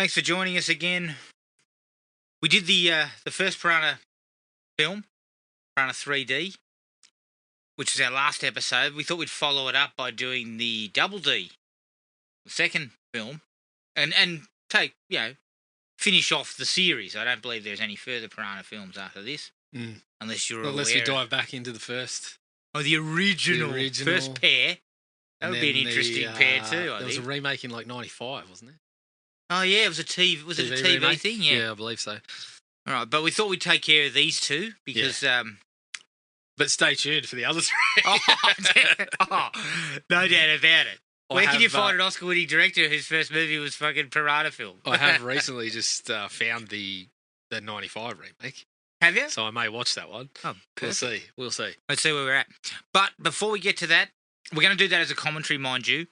Thanks for joining us again. We did the first Piranha film, Piranha 3D, which was our last episode. We thought we'd follow it up by doing the Double D, the second film, and take, finish off the series. I don't believe there's any further Piranha films after this, unless you're unless we dive back into the first. Oh, the original first pair. That would be an interesting pair too. I think there was a remake in like '95, wasn't it? Oh yeah, it was a TV. Was it a TV remake? Thing? Yeah, I believe so. All right, but we thought we'd take care of these two because. But stay tuned for the other three. No doubt about it. Where can you find an Oscar-winning director whose first movie was fucking Piranha film? I have recently just found the '95 remake. Have you? So I may watch that one. Oh, perfect. We'll see. Let's see where we're at. But before we get to that, we're going to do that as a commentary, mind you.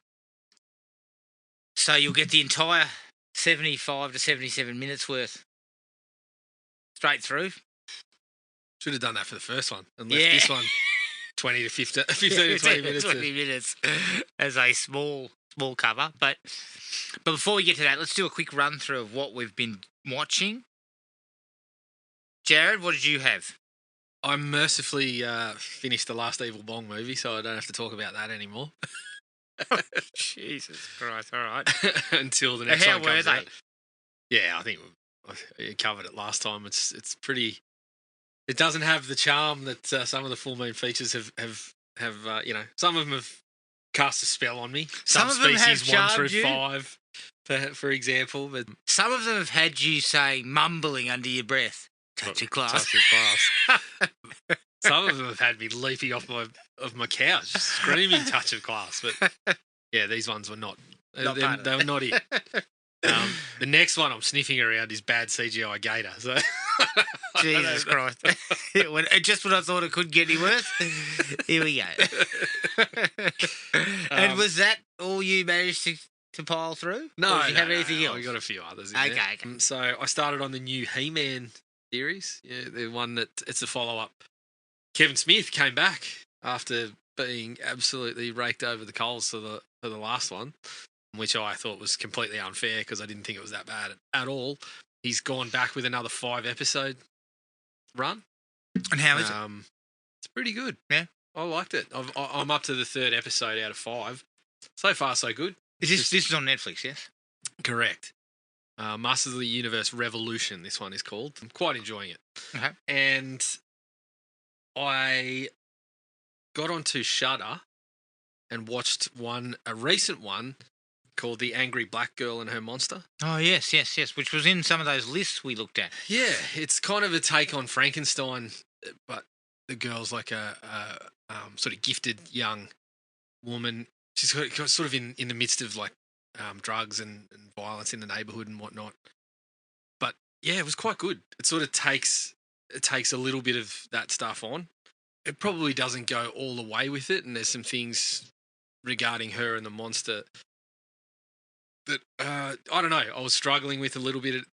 So you'll get the entire 75 to 77 minutes worth straight through. Should have done that for the first one and left this one 20 to 15 to 20 minutes. 20 minutes as a small cover. But before we get to that, let's do a quick run through of what we've been watching. Jared, what did you have? I mercifully finished the last Evil Bong movie, so I don't have to talk about that anymore. Jesus Christ, all right. Until the next one comes out. How were they? Yeah, I think we covered it last time. It's pretty... It doesn't have the charm that some of the full moon features have some of them have cast a spell on me. Some of them have species 1 through 5, for example. But some of them have had you saying, mumbling under your breath, touch of class. Touch of class. Some of them have had me leaping off my couch, screaming touch of class. But yeah, these ones were not. They were not it. The next one I'm sniffing around is bad CGI gator. So Jesus Christ! Just when I thought it couldn't get any worse, here we go. And was that all you managed to pile through? No, or did you have anything else? I got a few others. Okay. So I started on the new He-Man series. Yeah, the one it's a follow-up. Kevin Smith came back after being absolutely raked over the coals for the last one, which I thought was completely unfair because I didn't think it was that bad at all. He's gone back with another 5-episode run. And how is it? It's pretty good. Yeah. I liked it. I'm up to the 3rd episode out of 5. So far, so good. This is on Netflix, yes? Correct. Masters of the Universe Revolution, this one is called. I'm quite enjoying it. Okay. And I got onto Shudder and watched a recent one called The Angry Black Girl and Her Monster. Oh, yes, which was in some of those lists we looked at. Yeah, it's kind of a take on Frankenstein, but the girl's like a sort of gifted young woman. She's sort of in the midst of like drugs and violence in the neighbourhood and whatnot. But yeah, it was quite good. It sort of takes a little bit of that stuff on. It probably doesn't go all the way with it, and there's some things regarding her and the monster that I don't know. I was struggling with a little bit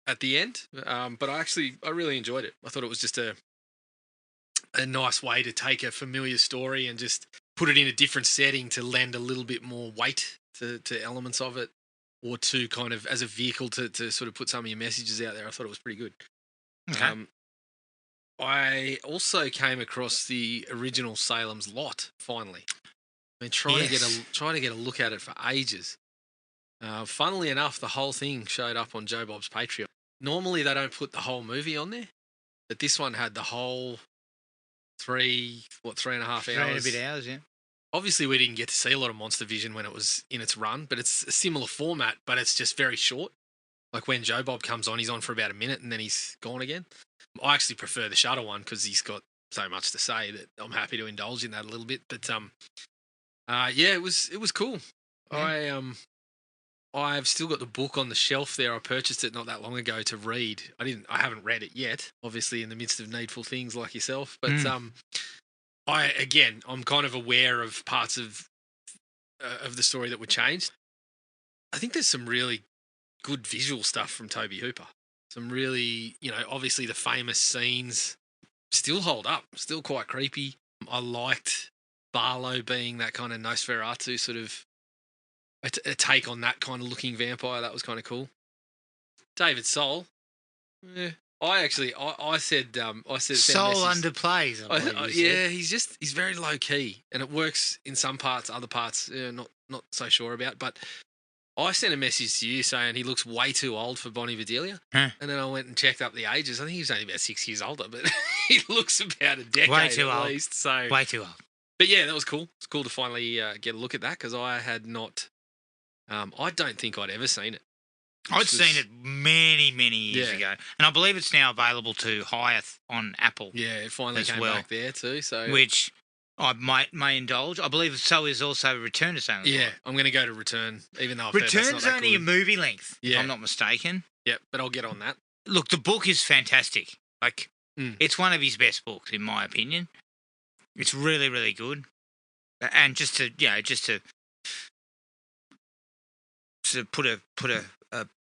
at the end, but I really enjoyed it. I thought it was just a nice way to take a familiar story and just put it in a different setting to lend a little bit more weight to elements of it, or to kind of as a vehicle to sort of put some of your messages out there. I thought it was pretty good. Okay. I also came across the original Salem's Lot finally. I've been trying to get a look at it for ages. Funnily enough, the whole thing showed up on Joe Bob's Patreon. Normally, they don't put the whole movie on there, but this one had the whole 3.5 hours. 3 and a bit hours, yeah. Obviously, we didn't get to see a lot of Monster Vision when it was in its run, but it's a similar format, but it's just very short. Like when Joe Bob comes on, he's on for about a minute and then he's gone again. I actually prefer the Shudder one because he's got so much to say that I'm happy to indulge in that a little bit. But yeah, it was cool. Yeah. I've still got the book on the shelf there. I purchased it not that long ago to read. I haven't read it yet, obviously in the midst of needful things like yourself. But I'm kind of aware of parts of the story that were changed. I think there's some really good visual stuff from Toby Hooper. Some really, obviously the famous scenes still hold up, still quite creepy. I liked Barlow being that kind of Nosferatu sort of a take on that kind of looking vampire. That was kind of cool. David Soul. Yeah. I said Soul underplays. I believe you said. he's very low key, and it works in some parts. Other parts, not so sure about. But I sent a message to you saying he looks way too old for Bonnie Bedelia, and then I went and checked up the ages. I think he was only about 6 years older, but he looks about a decade Way too at old. least. So Way too old. But yeah, that was cool. It's cool to finally get a look at that because I had not. I don't think I'd ever seen it. I'd seen it many, many years Yeah. ago, and I believe it's now available to hire on Apple. Yeah, it finally as came well. back there too. So Which I may indulge. I believe so is also Return to Sailor. yeah, I'm going to go to Return, even though I've heard that's not Return's that only good. a movie length, if Yeah. I'm not mistaken. Yeah, but I'll get on that. Look, the book is fantastic. Like, Mm. it's one of his best books, in my opinion. It's really, really good. And just to put a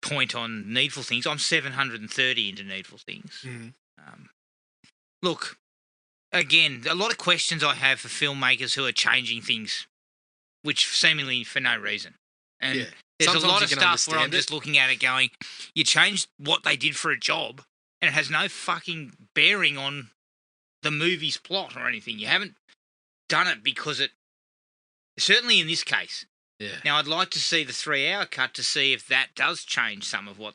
point on Needful Things, I'm 730 into Needful Things. Mm. Look, again, a lot of questions I have for filmmakers who are changing things, which seemingly for no reason. And Yeah. there's Sometimes a lot you of can stuff where I'm understand just looking at it going, you changed what they did for a job, and it has no fucking bearing on the movie's plot or anything. You haven't done it because it... Certainly in this case. Yeah. Now, I'd like to see the 3-hour cut to see if that does change some of what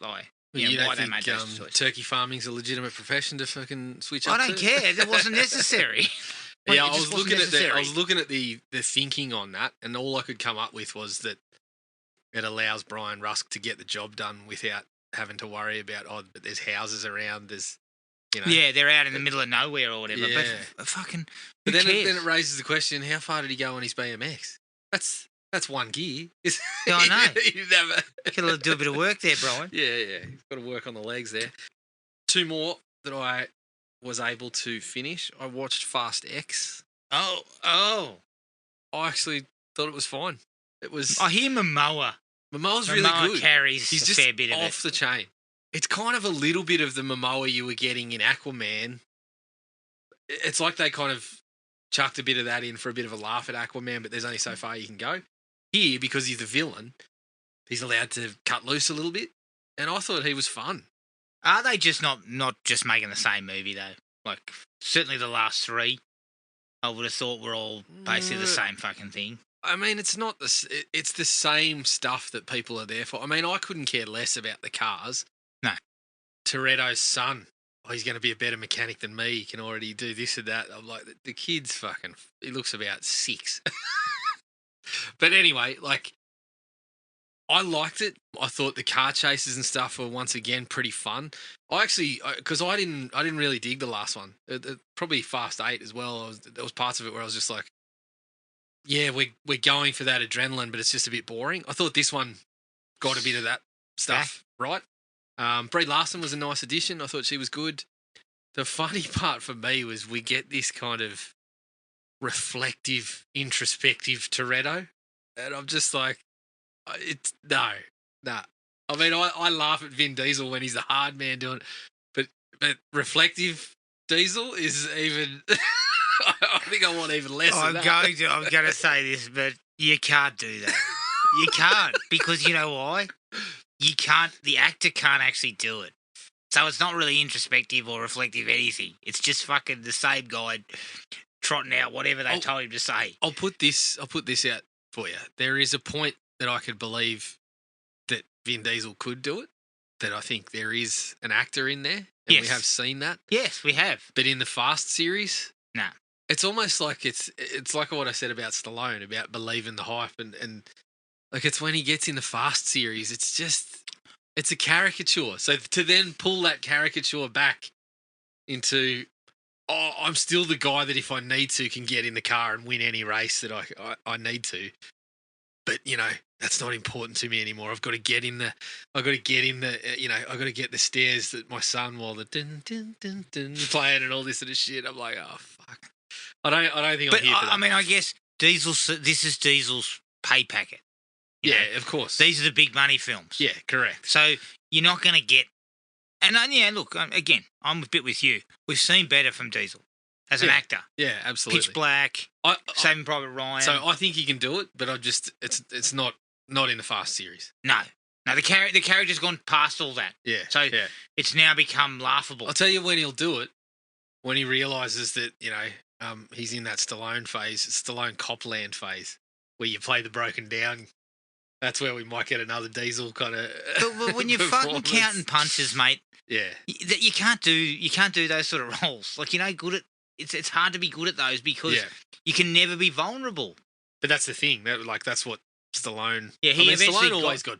You why don't they made think those choices. turkey farming's a legitimate profession to fucking switch I up don't to? care. It wasn't necessary. Yeah, It I just was looking wasn't at necessary. the thinking on that, and all I could come up with was that it allows Brian Rusk to get the job done without having to worry about but there's houses around, there's Yeah, they're out in the middle of nowhere or whatever. Yeah. But fucking, But who then cares? it raises the question: how far did he go on his BMX? That's one gear. Yeah, I know. You never. Gotta do a bit of work there, Brian. Yeah. He's got to work on the legs there. Two more that I was able to finish. I watched Fast X. Oh. I actually thought it was fine. It was. I hear Momoa. Momoa's really Momoa good. carries He's a just fair bit of off it. the chain. It's kind of a little bit of the Momoa you were getting in Aquaman. It's like they kind of chucked a bit of that in for a bit of a laugh at Aquaman, but there's only so far you can go. Here, because he's the villain, he's allowed to cut loose a little bit, and I thought he was fun. Are they just not just making the same movie, though? Like, certainly the last three, I would have thought were all basically the same fucking thing. I mean, it's not it's the same stuff that people are there for. I mean, I couldn't care less about the cars. No. Toretto's son, he's going to be a better mechanic than me. He can already do this and that. I'm like, the kid's fucking, he looks about 6. But anyway, like, I liked it. I thought the car chases and stuff were once again pretty fun. I actually, because I didn't really dig the last one. Probably Fast 8 as well. There was parts of it where I was just like, yeah, we're going for that adrenaline, but it's just a bit boring. I thought this one got a bit of that stuff right. Brie Larson was a nice addition. I thought she was good. The funny part for me was we get this kind of reflective, introspective Toretto, and I'm just like, it's no. I mean, I laugh at Vin Diesel when he's the hard man doing it, but reflective Diesel is even. I think I want even less. I'm going to say this, but you can't do that. You can't, because you know why? You can't. The actor can't actually do it. So it's not really introspective or reflective anything. It's just fucking the same guy trotting out whatever they told him to say. I'll put this out for you. There is a point that I could believe that Vin Diesel could do it. That I think there is an actor in there, and Yes. we have seen that. Yes, we have. But in the Fast series, Nah. It's almost like it's like what I said about Stallone, about believing the hype, and like it's when he gets in the Fast series, it's a caricature. So to then pull that caricature back into, I'm still the guy that if I need to can get in the car and win any race that I need to, but that's not important to me anymore. I've got to get in the, I've got to get the stairs that my son while the dun dun dun dun playing and all this sort of shit. I'm like, oh fuck. I don't think I'm here for that. I mean, I guess this is Diesel's pay packet. You know, of course. these are the big money films. Yeah, correct. So you're not going to get... And look, again, I'm a bit with you. We've seen better from Diesel as an actor. Yeah, absolutely. Pitch Black, Saving Private Ryan. So I think he can do it, but it's not in the Fast series. No. No, the character's gone past all that. Yeah. So it's now become laughable. I'll tell you when he'll do it. When he realises that, he's in that Stallone phase, Stallone Copland phase, where you play the broken down. That's where we might get another Diesel kind of. But when you're fucking counting punches, mate, you can't do those sort of roles. Like, good at it's hard to be good at those because you can never be vulnerable. But that's the thing. That's what Stallone. Yeah, Stallone always got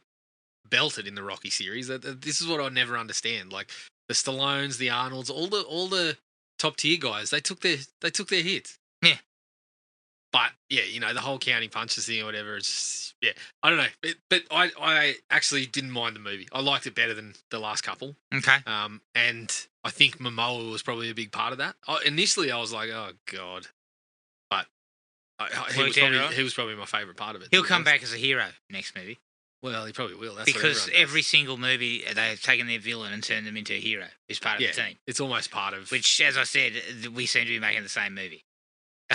belted in the Rocky series. This is what I never understand. Like the Stallones, the Arnolds, all the top tier guys, they took their hits. Yeah. But the whole counting punches thing or whatever, it's I don't know. But I actually didn't mind the movie. I liked it better than the last couple. Okay. And I think Momoa was probably a big part of that. Initially I was like, oh God. But he was probably my favourite part of it. He'll come back as a hero next movie. Well, he probably will. That's because every single movie they've taken their villain and turned them into a hero who's part of the team. It's almost part of. Which, as I said, we seem to be making the same movie.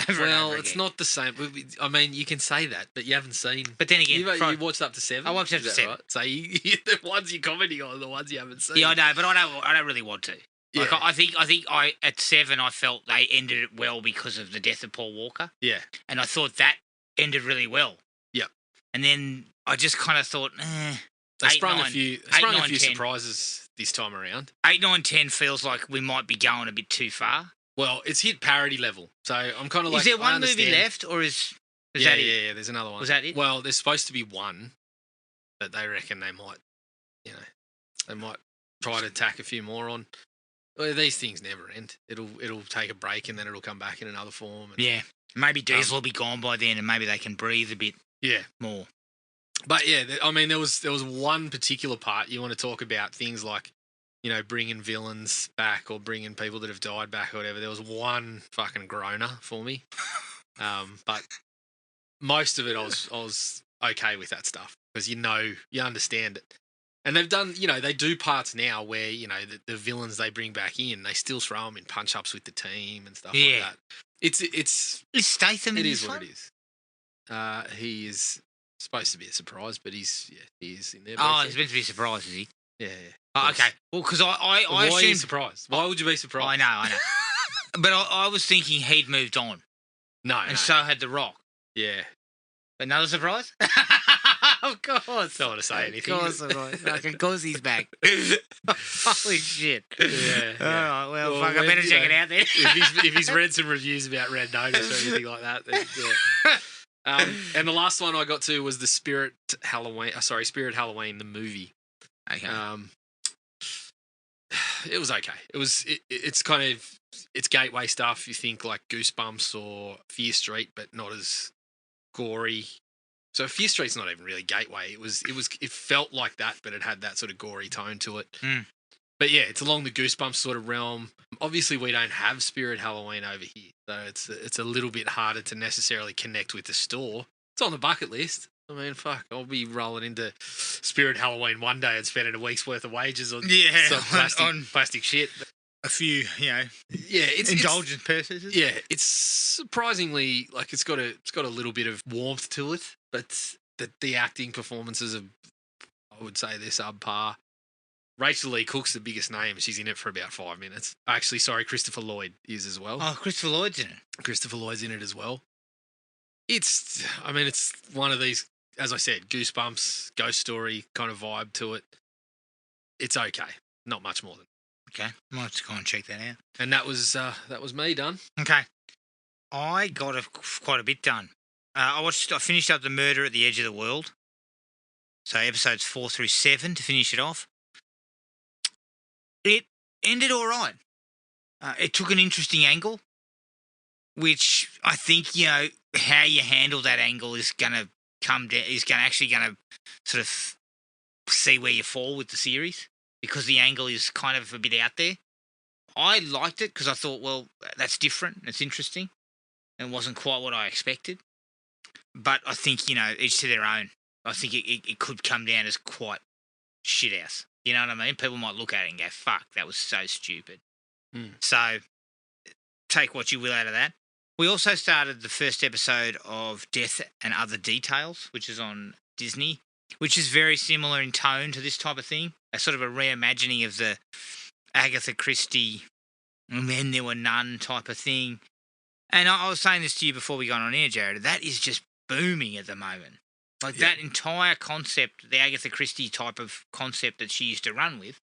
Well, it's not the same. I mean, you can say that, but you haven't seen. But then again, you watched up to 7. I watched up to 7. Right? So the ones you're commenting on are the ones you haven't seen. Yeah, I know, but I don't really want to. Yeah. Like, I think at 7 I felt they ended it well because of the death of Paul Walker. Yeah, and I thought that ended really well. Yeah, and then I just kind of thought, They sprung a few surprises this time around. 8, 9, 10 feels like we might be going a bit too far. Well, it's hit parody level, so I'm kind of like. Is there one movie left, or is that it? Yeah, there's another one. Was that it? Well, there's supposed to be one, but they reckon they might, they might try to tack a few more on. Well, these things never end. It'll take a break and then it'll come back in another form. Yeah, maybe Diesel will be gone by then, and maybe they can breathe a bit. More. But yeah, I mean, there was one particular part you want to talk about things like, bringing villains back or bringing people that have died back or whatever. There was one fucking groaner for me, but most of it I was okay with that stuff because you understand it, and they've done they do parts now where the villains they bring back in they still throw them in punch ups with the team and stuff like that. It's is Statham in this what one? It is. He is supposed to be a surprise, but he is in there. Oh, he's meant to be a surprise, is he? Yeah. Oh, okay. Well, because I why assumed... are you surprised? Why would you be surprised? I know. But I was thinking he'd moved on. No. So had The Rock. Yeah. Another surprise? Of course. Don't want to say anything. Of course he's back. Holy shit. Yeah. All right, well fuck, I better check it out then. if he's read some reviews about Red Notice or anything like that, then yeah. And the last one I got to was the Spirit Halloween, the movie. Okay. It was okay. It's kind of gateway stuff. You think like Goosebumps or Fear Street, but not as gory. So Fear Street's not even really gateway. It felt like that, but it had that sort of gory tone to it. Mm. But yeah, it's along the Goosebumps sort of realm. Obviously, we don't have Spirit Halloween over here, so it's a little bit harder to necessarily connect with the store. It's on the bucket list. I mean, fuck, I'll be rolling into Spirit Halloween one day and spending a week's worth of wages on some plastic shit. A few, it's indulgent purchases. Yeah, it's surprisingly like it's got a little bit of warmth to it, but the acting performances are, I would say, they're subpar. Rachel Lee Cook's the biggest name. She's in it for about 5 minutes. Actually, sorry, Christopher Lloyd is as well. Oh, Christopher Lloyd's in it. Christopher Lloyd's in it as well. It's one of these, as I said, Goosebumps, ghost story kind of vibe to it. It's okay. Not much more than. Okay, might have to go and check that out. And that was me done. Okay, I got quite a bit done. I finished up The Murder at the Edge of the World. So episodes 4 through 7 to finish it off. It ended all right. It took an interesting angle, which I think how you handle that angle is going to come down. Is going to sort of see where you fall with the series. Because the angle is kind of a bit out there. I liked it because I thought, well, that's different. It's interesting. And it wasn't quite what I expected. But I think, each to their own. I think it could come down as quite shithouse. You know what I mean? People might look at it and go, fuck, that was so stupid. Mm. So take what you will out of that. We also started the first episode of Death and Other Details, which is on Disney. which is very similar in tone to this type of thing. A sort of a reimagining of the Agatha Christie and then there were none type of thing. And I was saying this to you before we got on air, Jared. That is just booming at the moment. Like that entire concept, the Agatha Christie type of concept that she used to run with,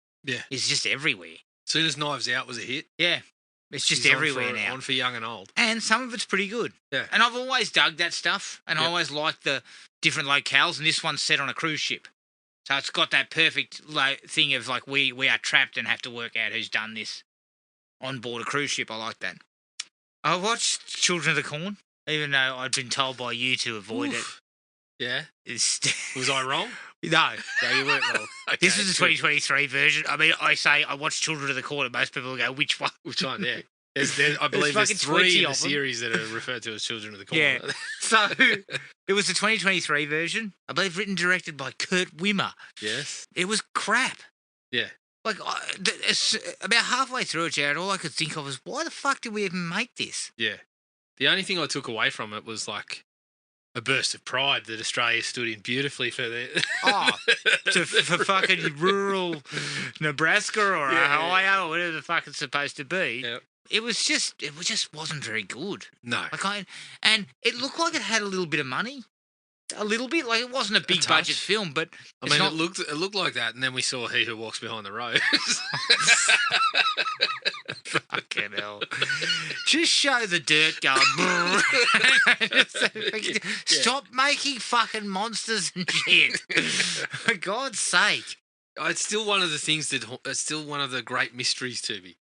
is just everywhere. As soon as Knives Out was a hit, it's just she's everywhere now. On for young and old, and some of it's pretty good. Yeah, and I've always dug that stuff, and I always liked the different locales. And this one's set on a cruise ship, so it's got that perfect thing of like we are trapped and have to work out who's done this on board a cruise ship. I like that. I watched Children of the Corn, even though I'd been told by you to avoid it. Yeah. Was I wrong? No, you weren't wrong. Okay, this is the 2023 version. I mean, I say I watched Children of the Corn, and most people will go, which one? Which one, yeah. I believe there's 3 in the series that are referred to as Children of the Corn. Yeah. So, it was the 2023 version. I believe written and directed by Kurt Wimmer. Yes. It was crap. Yeah. Like, about halfway through it, Jared, all I could think of was, why the fuck did we even make this? Yeah. The only thing I took away from it was, like, a burst of pride that Australia stood in beautifully for the... for fucking rural Nebraska or Ohio or whatever the fuck it's supposed to be. Yep. It just wasn't very good. No. And it looked like it had a little bit of money. A little bit, like it wasn't a big budget film, but I mean, it looked like that, and then we saw He Who Walks Behind the Rose. Fucking hell! Just show the dirt going. Stop making fucking monsters and shit. For God's sake! It's still one of the things it's still one of the great mysteries to me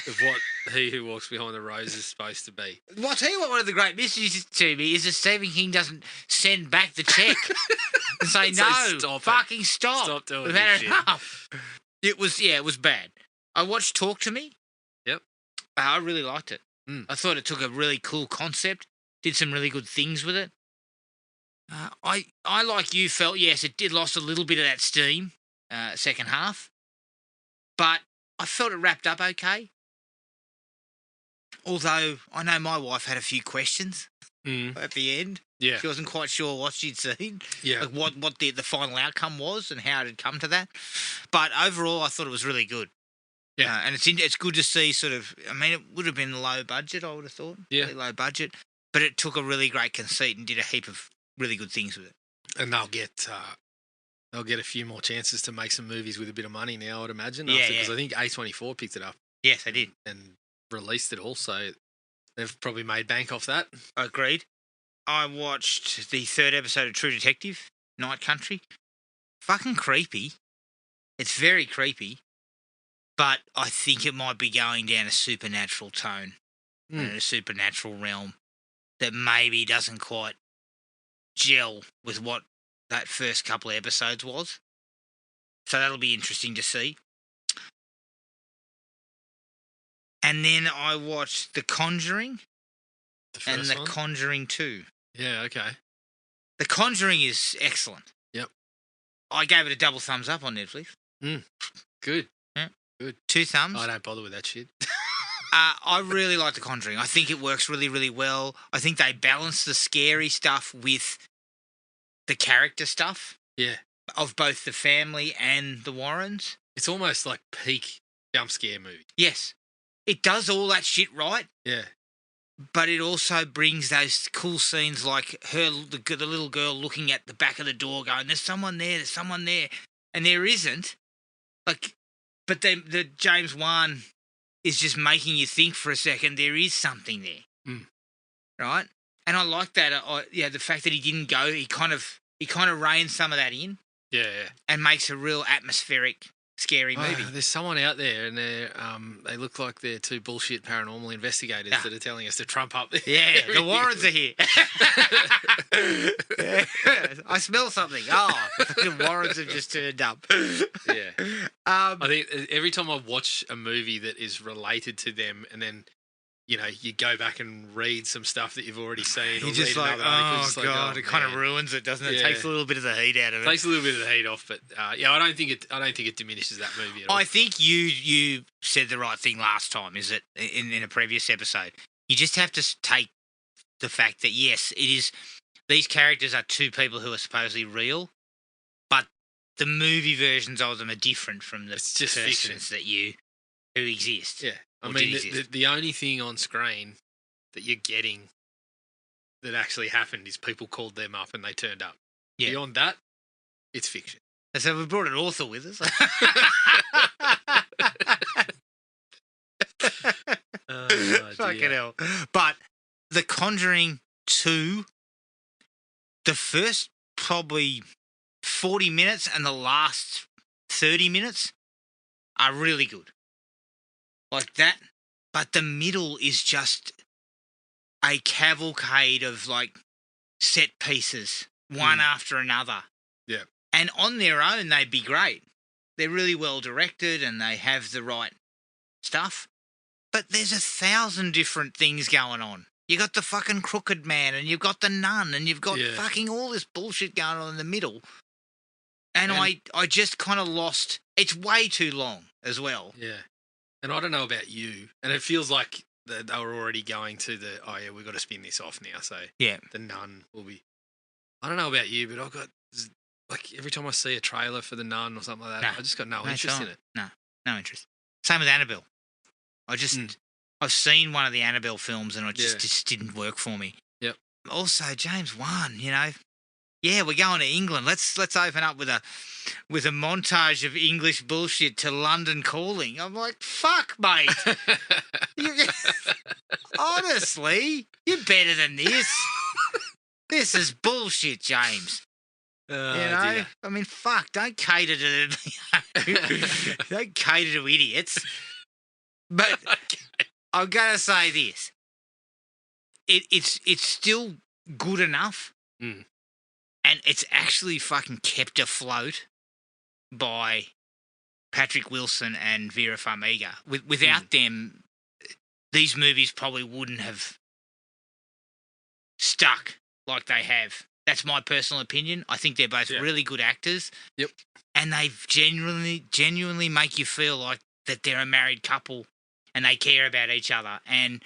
of what He Who Walks Behind the Rose is supposed to be. Well, I'll tell you what, one of the great mysteries to me is that Stephen King doesn't send back the check and say, no, fucking stop. Stop doing We've this had shit. enough. It was bad. I watched Talk to Me. Yep. I really liked it. Mm. I thought it took a really cool concept, did some really good things with it. I like you, felt, yes, it did lost a little bit of that steam second half, but I felt it wrapped up okay. Although I know my wife had a few questions at the end. Yeah. She wasn't quite sure what she'd seen. Yeah. Like what the final outcome was and how it had come to that. But overall, I thought it was really good. Yeah. And it's good to see sort of, I mean, it would have been low budget, I would have thought. Yeah. Really low budget. But it took a really great conceit and did a heap of really good things with it. And they'll get a few more chances to make some movies with a bit of money now, I'd imagine. Yeah, Because I think A24 picked it up. Yes, they did. And released it also. They've probably made bank off that. Agreed. I watched the 3rd episode of True Detective, Night Country. Fucking creepy. It's very creepy. But I think it might be going down a supernatural tone and a supernatural realm that maybe doesn't quite gel with what that first couple of episodes was. So that'll be interesting to see. And then I watched The Conjuring and The Conjuring 2. Yeah, okay. The Conjuring is excellent. Yep. I gave it a double thumbs up on Netflix. Good. Yeah. Good. 2 thumbs. I don't bother with that shit. I really like The Conjuring. I think it works really, really well. I think they balance the scary stuff with the character stuff. Yeah. Of both the family and the Warrens. It's almost like peak jump scare movie. Yes. It does all that shit right. Yeah. But it also brings those cool scenes like the little girl looking at the back of the door going, there's someone there. And there isn't. Like, but then the James Wan is just making you think for a second there is something there. Right? And I like that. The fact that he didn't go, he kind of reins some of that in. Yeah. And makes a real atmospheric, scary movie. There's someone out there, and they look like they're 2 bullshit paranormal investigators that are telling us to trump up. Yeah, the Warrens are here. I smell something. Oh, the Warrens have just turned up. Yeah. I think every time I watch a movie that is related to them, and then you go back and read some stuff that you've already seen. You're just like, oh god, it kind of ruins it, doesn't it? It takes a little bit of the heat out of it. Takes a little bit of the heat off, but I don't think it diminishes that movie at all. I think you said the right thing last time. Is that in a previous episode? You just have to take the fact that yes, it is. These characters are 2 people who are supposedly real, but the movie versions of them are different from the It's just persons who exist. Yeah. I Or mean, did exist. the only thing on screen that you're getting that actually happened is people called them up and they turned up. Yeah. Beyond that, it's fiction. So we brought an author with us. Fucking hell. But The Conjuring 2, the first probably 40 minutes and the last 30 minutes are really good. Like that. But the middle is just a cavalcade of like set pieces, one after another. Yeah. And on their own, they'd be great. They're really well directed and they have the right stuff. But there's 1,000 different things going on. You got the fucking crooked man and you've got the nun and you've got fucking all this bullshit going on in the middle. And I just kind of lost. It's way too long as well. Yeah. And I don't know about you. And it feels like they were already going to we've got to spin this off now. So the nun will be. I don't know about you, but I've got, like, every time I see a trailer for the nun or something like that, I just got no interest in it. No interest. Same with Annabelle. I've seen one of the Annabelle films and it just didn't work for me. Yep. Also, James Wan, we're going to England. Let's open up with a montage of English bullshit to London Calling. I'm like, fuck, mate. Honestly, you're better than this. This is bullshit, James. Dear. I mean, fuck. Don't cater to idiots. But I'm gonna say this: it's still good enough, and it's actually fucking kept afloat by Patrick Wilson and Vera Farmiga. Without them, these movies probably wouldn't have stuck like they have. That's my personal opinion. I think they're both really good actors. Yep. And they genuinely make you feel like that they're a married couple and they care about each other. And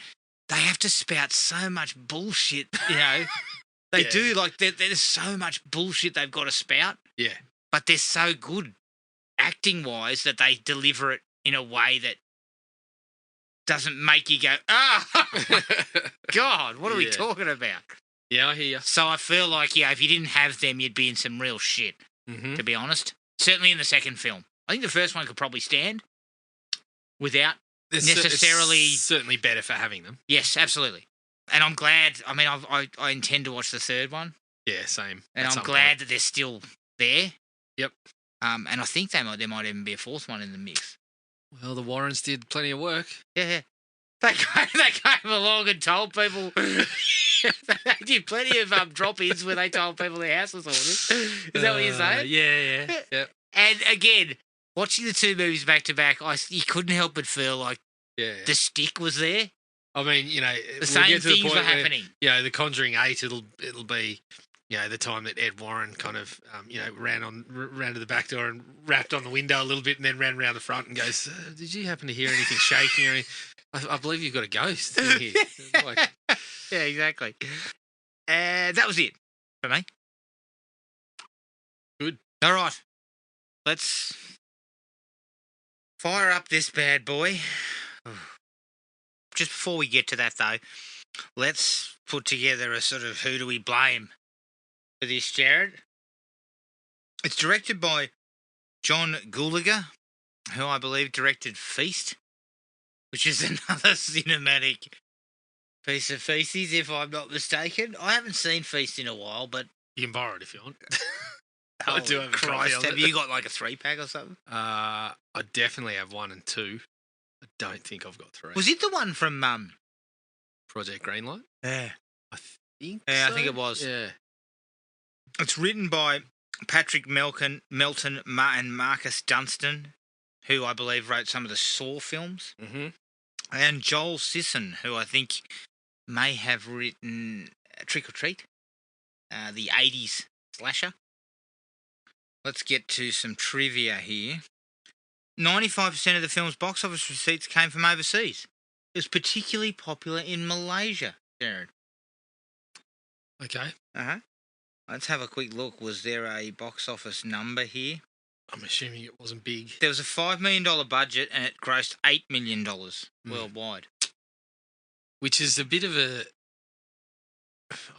they have to spout so much bullshit, They do. Like, there's so much bullshit they've got to spout. Yeah. But they're so good acting-wise that they deliver it in a way that doesn't make you go, God, what are we talking about? Yeah, I hear you. So I feel like, if you didn't have them, you'd be in some real shit, to be honest. Certainly in the second film. I think the first one could probably stand without necessarily... It's certainly better for having them. Yes, absolutely. And I'm glad... I mean, I intend to watch the third one. Yeah, same. And I'm glad that they're still there. Yep. And I think there might even be a fourth one in the mix. Well, the Warrens did plenty of work. Yeah. They came along and told people... They did plenty of drop-ins where they told people their house was haunted. Is that what you're saying? Yeah. And again, watching the two movies back to back, you couldn't help but feel like the stick was there. I mean, the same things were happening. Yeah, The Conjuring 8, it'll be, the time that Ed Warren kind of, ran to the back door and rapped on the window a little bit and then ran around the front and goes, "Did you happen to hear anything shaking or anything? I believe you've got a ghost in here." Yeah, exactly. That was it for me. Good. All right. Let's fire up this bad boy. Just before we get to that, though, let's put together a sort of who do we blame for this, Jared. It's directed by John Gulager, who I believe directed Feast, which is another cinematic piece of feces, if I'm not mistaken. I haven't seen Feast in a while, but... You can borrow it if you want. I do have a copy of it. Have you got like a 3-pack or something? I definitely have 1 and 2. I don't think I've got 3. Was it the one from... Project Greenlight? Yeah. I think I think it was. Yeah. It's written by Patrick Melton and Marcus Dunstan, who I believe wrote some of the Saw films. Mm-hmm. And Joel Sisson, who I think may have written Trick or Treat, the 80s slasher. Let's get to some trivia here. 95% of the film's box office receipts came from overseas. It was particularly popular in Malaysia, Jared. Okay. Let's have a quick look. Was there a box office number here? I'm assuming it wasn't big. There was a $5 million budget and it grossed $8 million worldwide. Which is a bit of a...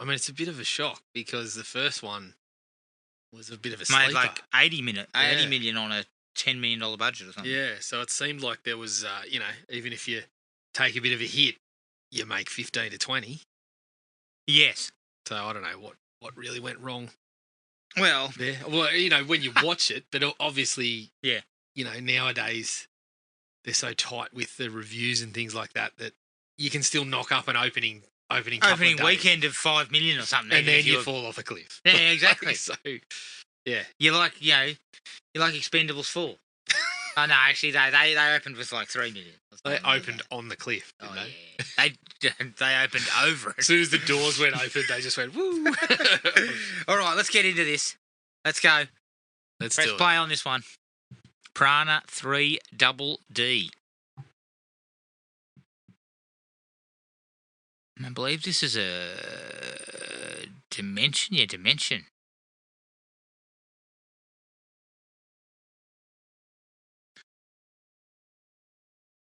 I mean, it's a bit of a shock because the first one was a bit of a sleeper. Made like 80 million on a $10 million budget or something. Yeah, so it seemed like there was, even if you take a bit of a hit, you make 15 to 20. Yes. So I don't know what really went wrong. Well, there. Well, when you watch it, but obviously, yeah, nowadays they're so tight with the reviews and things like that you can still knock up an opening weekend of 5 million or something, and then you fall off a cliff. Yeah, exactly. So, yeah, you like Expendables 4. Oh no, actually they opened with like 3 million. They opened on the cliff. Oh they? Yeah, they opened over it. As soon as the doors went open, they just went woo. All right, let's get into this. Let's go. Let's press play on this one. Piranha 3DD. I believe this is a Dimension. Yeah, Dimension.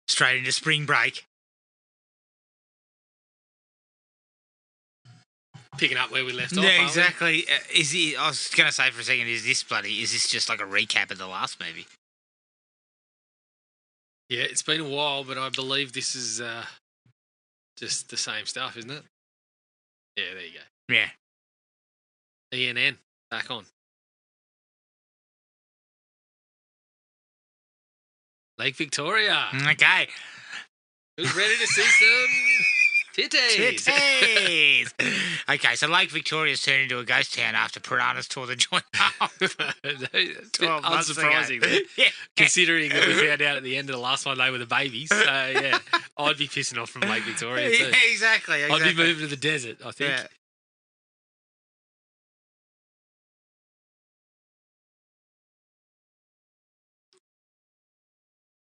Straight into spring break. Picking up where we left off. Yeah, exactly. I was going to say for a second, is this just like a recap of the last movie? Yeah, it's been a while, but I believe this is just the same stuff, isn't it? Yeah, there you go. Yeah. ENN, back on. Lake Victoria. Okay. Who's ready to see some titties? Titties! Okay, so Lake Victoria's turned into a ghost town after piranhas tore the joint up. Unsurprisingly. Yeah. Considering that we found out at the end of the last one they were the babies. So, yeah, I'd be pissing off from Lake Victoria too. Yeah, exactly. I'd be moving to the desert, I think. Yeah.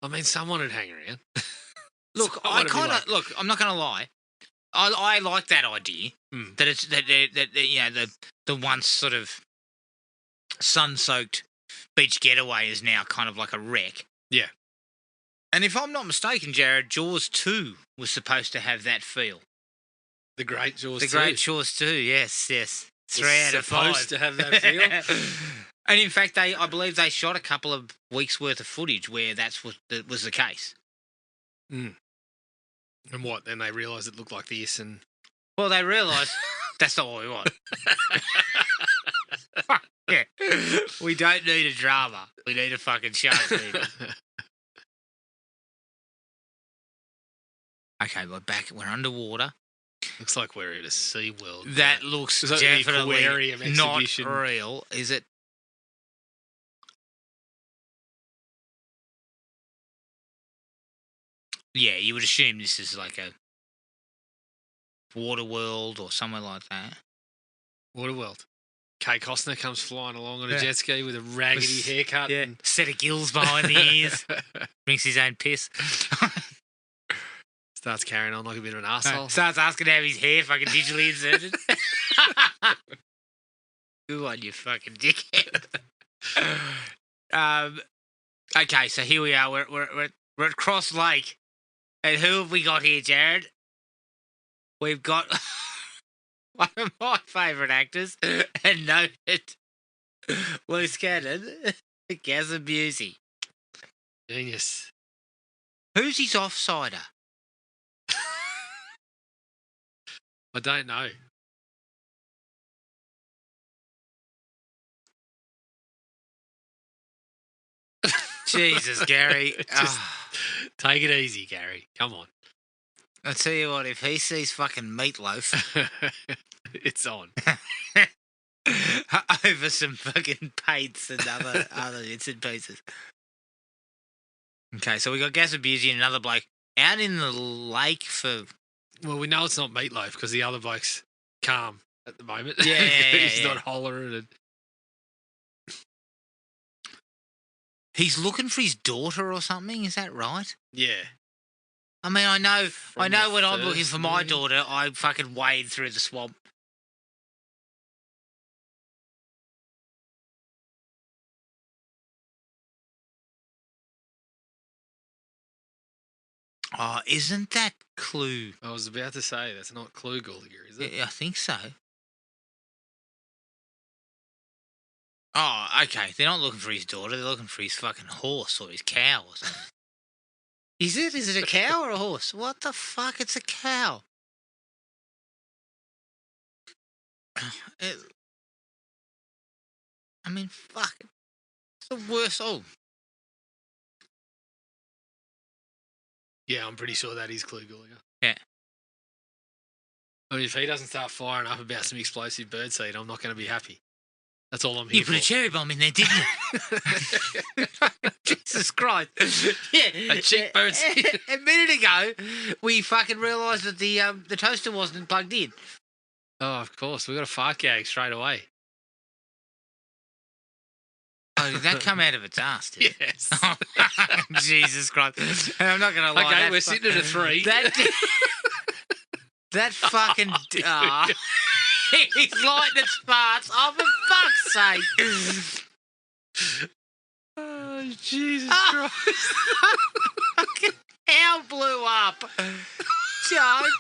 I mean, someone would hang around. Look, I'm not going to lie. I like that idea that it's that the once sort of sun-soaked beach getaway is now kind of like a wreck. Yeah. And if I'm not mistaken, Jared, Jaws 2 was supposed to have that feel. The Great Jaws 2. The Great Jaws 2, yes. 3 out of 5. Supposed to have that feel. And in fact, I believe they shot a couple of weeks' worth of footage where that was the case. Mm. And what? Then they realised it looked like this, and well, they realised that's not what we want. Yeah, we don't need a drama. We need a fucking shark movie. Okay, we're back. We're underwater. Looks like we're at a SeaWorld. That looks definitely not real, is it? Yeah, you would assume this is like a Waterworld or somewhere like that. Waterworld. Kay Costner comes flying along on a jet ski with a raggedy haircut. Yeah, and set of gills behind the ears. Drinks his own piss. Starts carrying on like a bit of an arsehole. Starts asking to have his hair fucking digitally inserted. Good one, you fucking dickhead. Okay, so here we are. We're at Cross Lake. And who have we got here, Jared? We've got one of my favourite actors and noted loose cannon, Gazza Busey. Genius. Who's his offsider? I don't know. Jesus, Gary. Just take it easy, Gary. Come on. I'll tell you what, if he sees fucking Meatloaf... it's on. Over some fucking paints and other bits and pieces. Okay, so we got Gazza Busey and another bloke out in the lake for... Well, we know it's not Meatloaf because the other bloke's calm at the moment. Yeah, he's not hollering. And... He's looking for his daughter or something. Is that right? Yeah. I mean, I know when I'm looking for my daughter, I fucking wade through the swamp. Oh, isn't that Clue? I was about to say that's not Clue Gallagher, is it? Yeah, I think so. Oh, okay. They're not looking for his daughter. They're looking for his fucking horse or his cow or something. Is it? Is it a cow or a horse? What the fuck? It's a cow. I mean, fuck. It's the worst. Oh, Yeah, I'm pretty sure that is Clue Gallagher. yeah. I mean, if he doesn't start firing up about some explosive birdseed, I'm not going to be happy. That's all I'm here You put a for. cherry bomb in there, didn't you? Jesus Christ. Yeah. A cheap birdseed. A minute ago, we fucking realised that the toaster wasn't plugged in. Oh, of course. We got a fart gag straight away. Oh, did that come out of its ass, did it? Yes. Oh, Jesus Christ. And I'm not going to lie. Okay, we're sitting at a 3. That fucking... he's lighting its farts. Oh, for fuck's sake. Oh, Jesus Christ. Fucking hell blew up. Don't.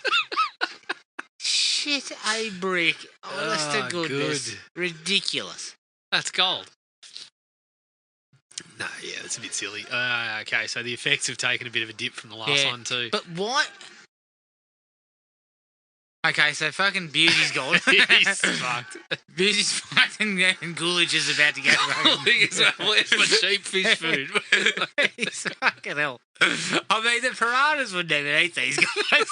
Shit a brick. Honest to goodness. Good. Ridiculous. That's gold. No, yeah, that's a bit silly. Okay, so the effects have taken a bit of a dip from the last one too. But what? Okay, so fucking Beauty's gone. He's fucked. Beauty's fucked and Coolidge is about to get Where's my cheap fish food? He's fucking hell. I mean, the piranhas would never eat these guys.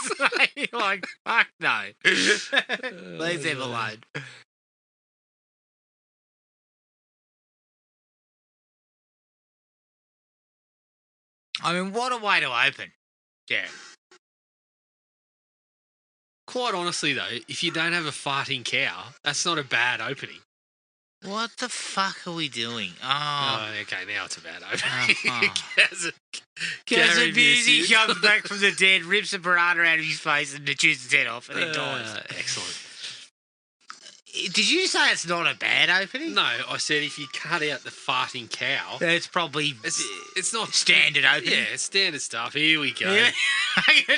Like, fuck no. Leave them alone. I mean, what a way to open. Yeah. Quite honestly, though, if you don't have a farting cow, that's not a bad opening. What the fuck are we doing? Oh, okay, now it's a bad opening. Gary Busey comes back from the dead, rips a piranha out of his face and chews his head off and then dies. Excellent. Did you say it's not a bad opening? No, I said if you cut out the farting cow... It's probably... It's not... Standard opening? Yeah, it's standard stuff. Here we go. Yeah.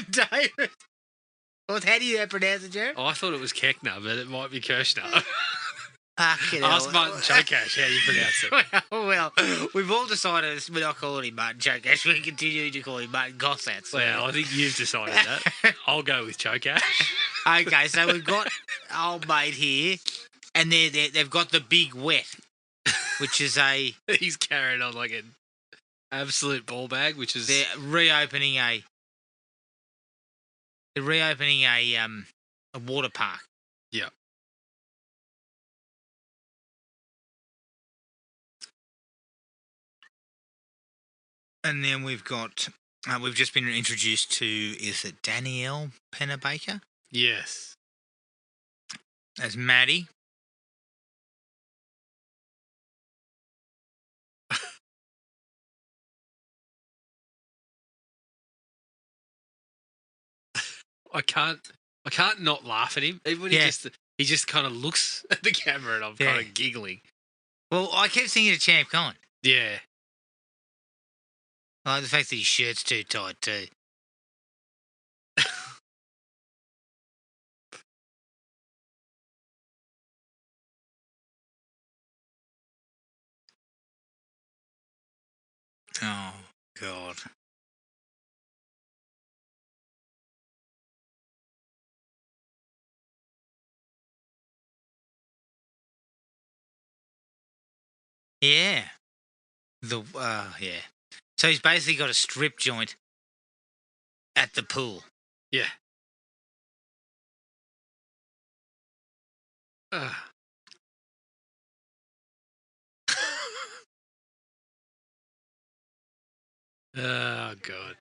David. Well, how do you pronounce it, Jared? Oh, I thought it was Keckner, but it might be Kirshner. Ask Martin Chokash how you pronounce it. Well, we've all decided we're not calling him Martin Chokash. We continue to call him Martin Gossats. Well, I think you've decided that. I'll go with Chokash. Okay, so we've got old mate here, and they've got the big wet, which is a... He's carrying on like an absolute ball bag, which is... They're reopening a water park. Yeah. And then we've got, we've just been introduced to, is it Danielle Pennebaker? Yes. As Maddie. I can't not laugh at him. Even when he just kind of looks at the camera and I'm kind of giggling. Well, I kept thinking of Champ Con. Yeah. I like the fact that his shirt's too tight too. Oh, God. Yeah. Yeah. So he's basically got a strip joint at the pool. Yeah. Oh, God.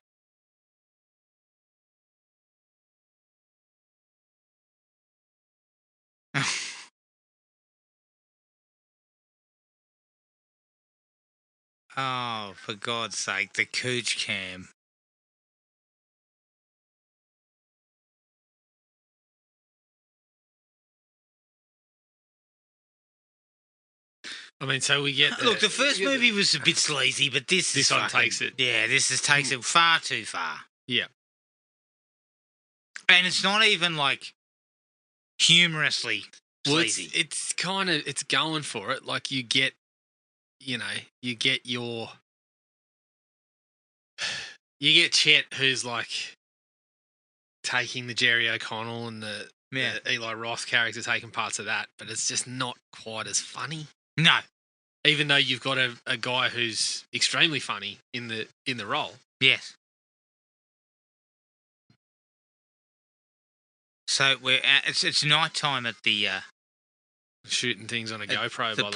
Oh, for God's sake, the cooch cam. I mean, so we get... Look, the first movie was a bit sleazy, but this one takes it. Yeah, this takes it far too far. Yeah. And it's not even like humorously sleazy. It's kind of it's going for it. Like you get your you get Chet who's like taking the Jerry O'Connell and the Eli Roth character taking parts of that, but it's just not quite as funny. No. Even though you've got a guy who's extremely funny in the role. Yes. So it's night time at the shooting things on a GoPro by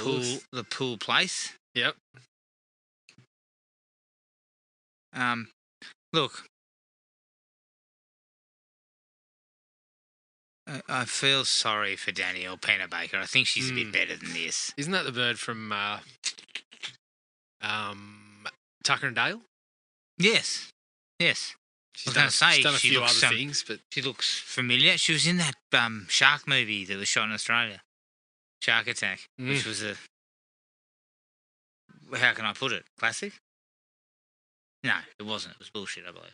the pool place. Yep. Look, I feel sorry for Danielle Pennebaker. I think she's a bit better than this. Isn't that the bird from Tucker and Dale? Yes. She's done a few other things, but she looks familiar. She was in that shark movie that was shot in Australia, Shark Attack, which was how can I put it? Classic? No, it wasn't. It was bullshit, I believe.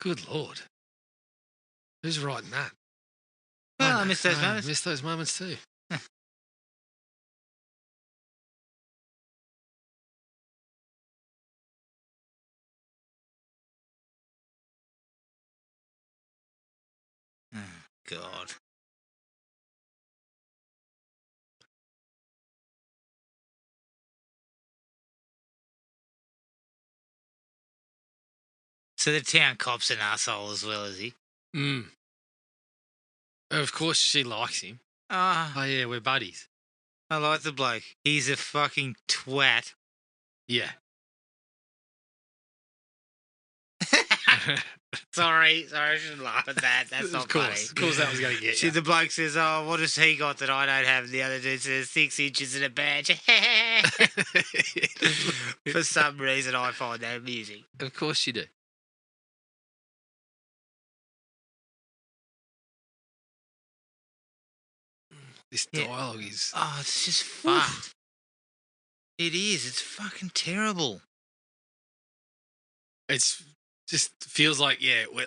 Good Lord. Who's writing that? Well, I missed those moments. I missed those moments too. Oh, God. So the town cop's an asshole as well, is he? Of course she likes him. Oh yeah, we're buddies. I like the bloke. He's a fucking twat. Yeah. Sorry, I shouldn't laugh at that. That's not funny. Of course that was going to get See, you. the bloke says, "Oh, what has he got that I don't have?" The other dude says, 6 inches and a badge. For some reason, I find that amusing. Of course you do. This dialogue is... Oh, it's just fucked. It is. It's fucking terrible. It's just feels like,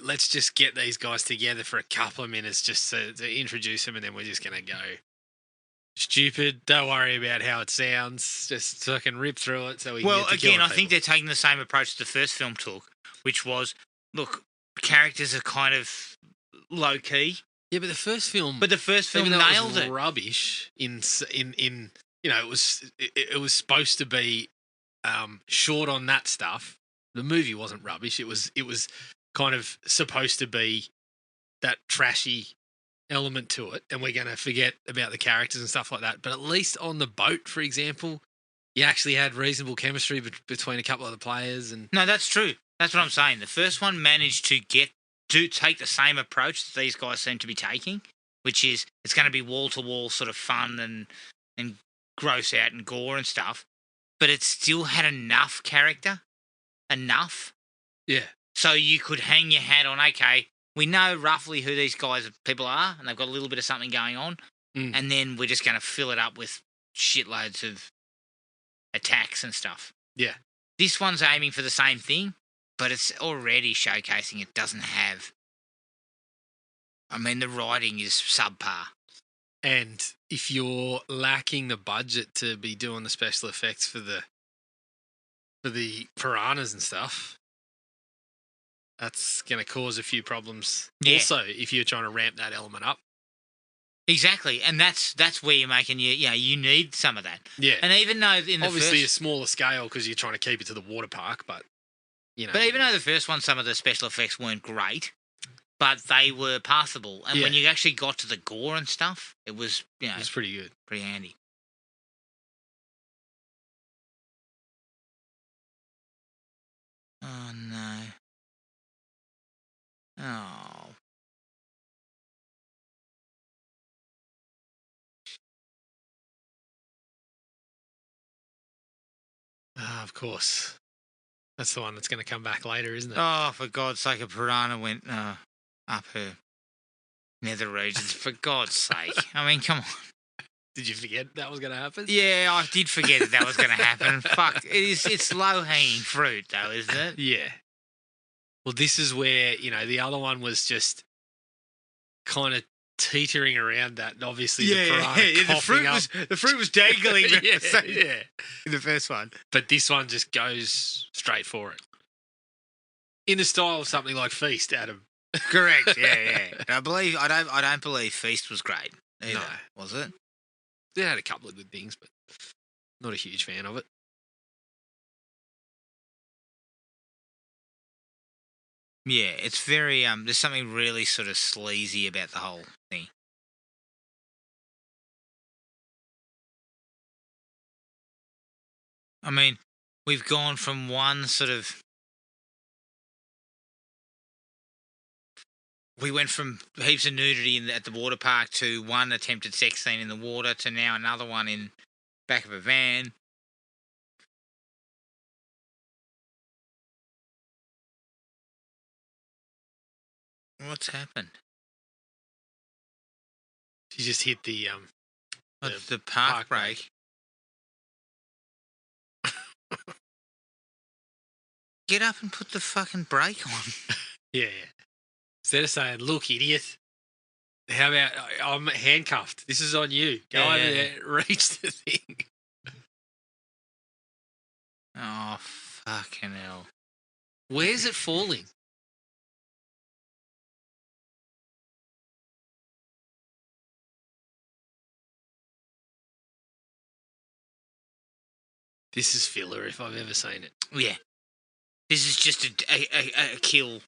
let's just get these guys together for a couple of minutes just to introduce them, and then we're just going to go stupid. Don't worry about how it sounds. Just fucking rip through it so we can get to killing I people. think they're taking the same approach the first film took, which was, look, characters are kind of low-key. Yeah, but the first film nailed it. Rubbish in it was supposed to be short on that stuff. The movie wasn't rubbish. It was kind of supposed to be that trashy element to it, and we're going to forget about the characters and stuff like that. But at least on the boat, for example, you actually had reasonable chemistry between a couple of the players. And no, that's true. That's what I'm saying. The first one managed to take the same approach that these guys seem to be taking, which is it's going to be wall-to-wall sort of fun and gross out and gore and stuff, but it still had enough character. Enough. Yeah. So you could hang your hat on, okay, we know roughly who these people are, and they've got a little bit of something going on, and then we're just going to fill it up with shitloads of attacks and stuff. Yeah. This one's aiming for the same thing, but it's already showcasing it doesn't have... I mean, the writing is subpar. And if you're lacking the budget to be doing the special effects for the piranhas and stuff, that's going to cause a few problems. Yeah. Also, if you're trying to ramp that element up. Exactly, and that's where you're making you need some of that. Yeah. And even though in the obviously a smaller scale because you're trying to keep it to the water park, but But even though the first one, some of the special effects weren't great, but they were passable. And when you actually got to the gore and stuff, it was it was pretty good, pretty handy. Oh no! Oh. Of course. That's the one that's going to come back later, isn't it? Oh, for God's sake, a piranha went up her nether regions. For God's sake. I mean, come on. Did you forget that was going to happen? Yeah, I did forget that was going to happen. Fuck, it's low-hanging fruit, though, isn't it? Yeah. Well, this is where, the other one was just kind of teetering around that, and obviously the piranha coughing up. The fruit was dangling yeah. in the first one. But this one just goes straight for it. In the style of something like Feast, Adam. Correct, yeah. I don't believe Feast was great either, was it? It had a couple of good things, but not a huge fan of it. Yeah, it's very there's something really sort of sleazy about the whole thing. I mean, we've gone from one sort of... We went from heaps of nudity at the water park to one attempted sex scene in the water to now another one in back of a van. What's happened? She just hit the park brake. Get up and put the fucking brake on. Yeah. Instead of saying, "Look, idiot, how about I'm handcuffed? This is on you. Go over there, reach the thing." Oh, fucking hell. Where's it falling? This is filler if I've ever seen it. Yeah. This is just a kill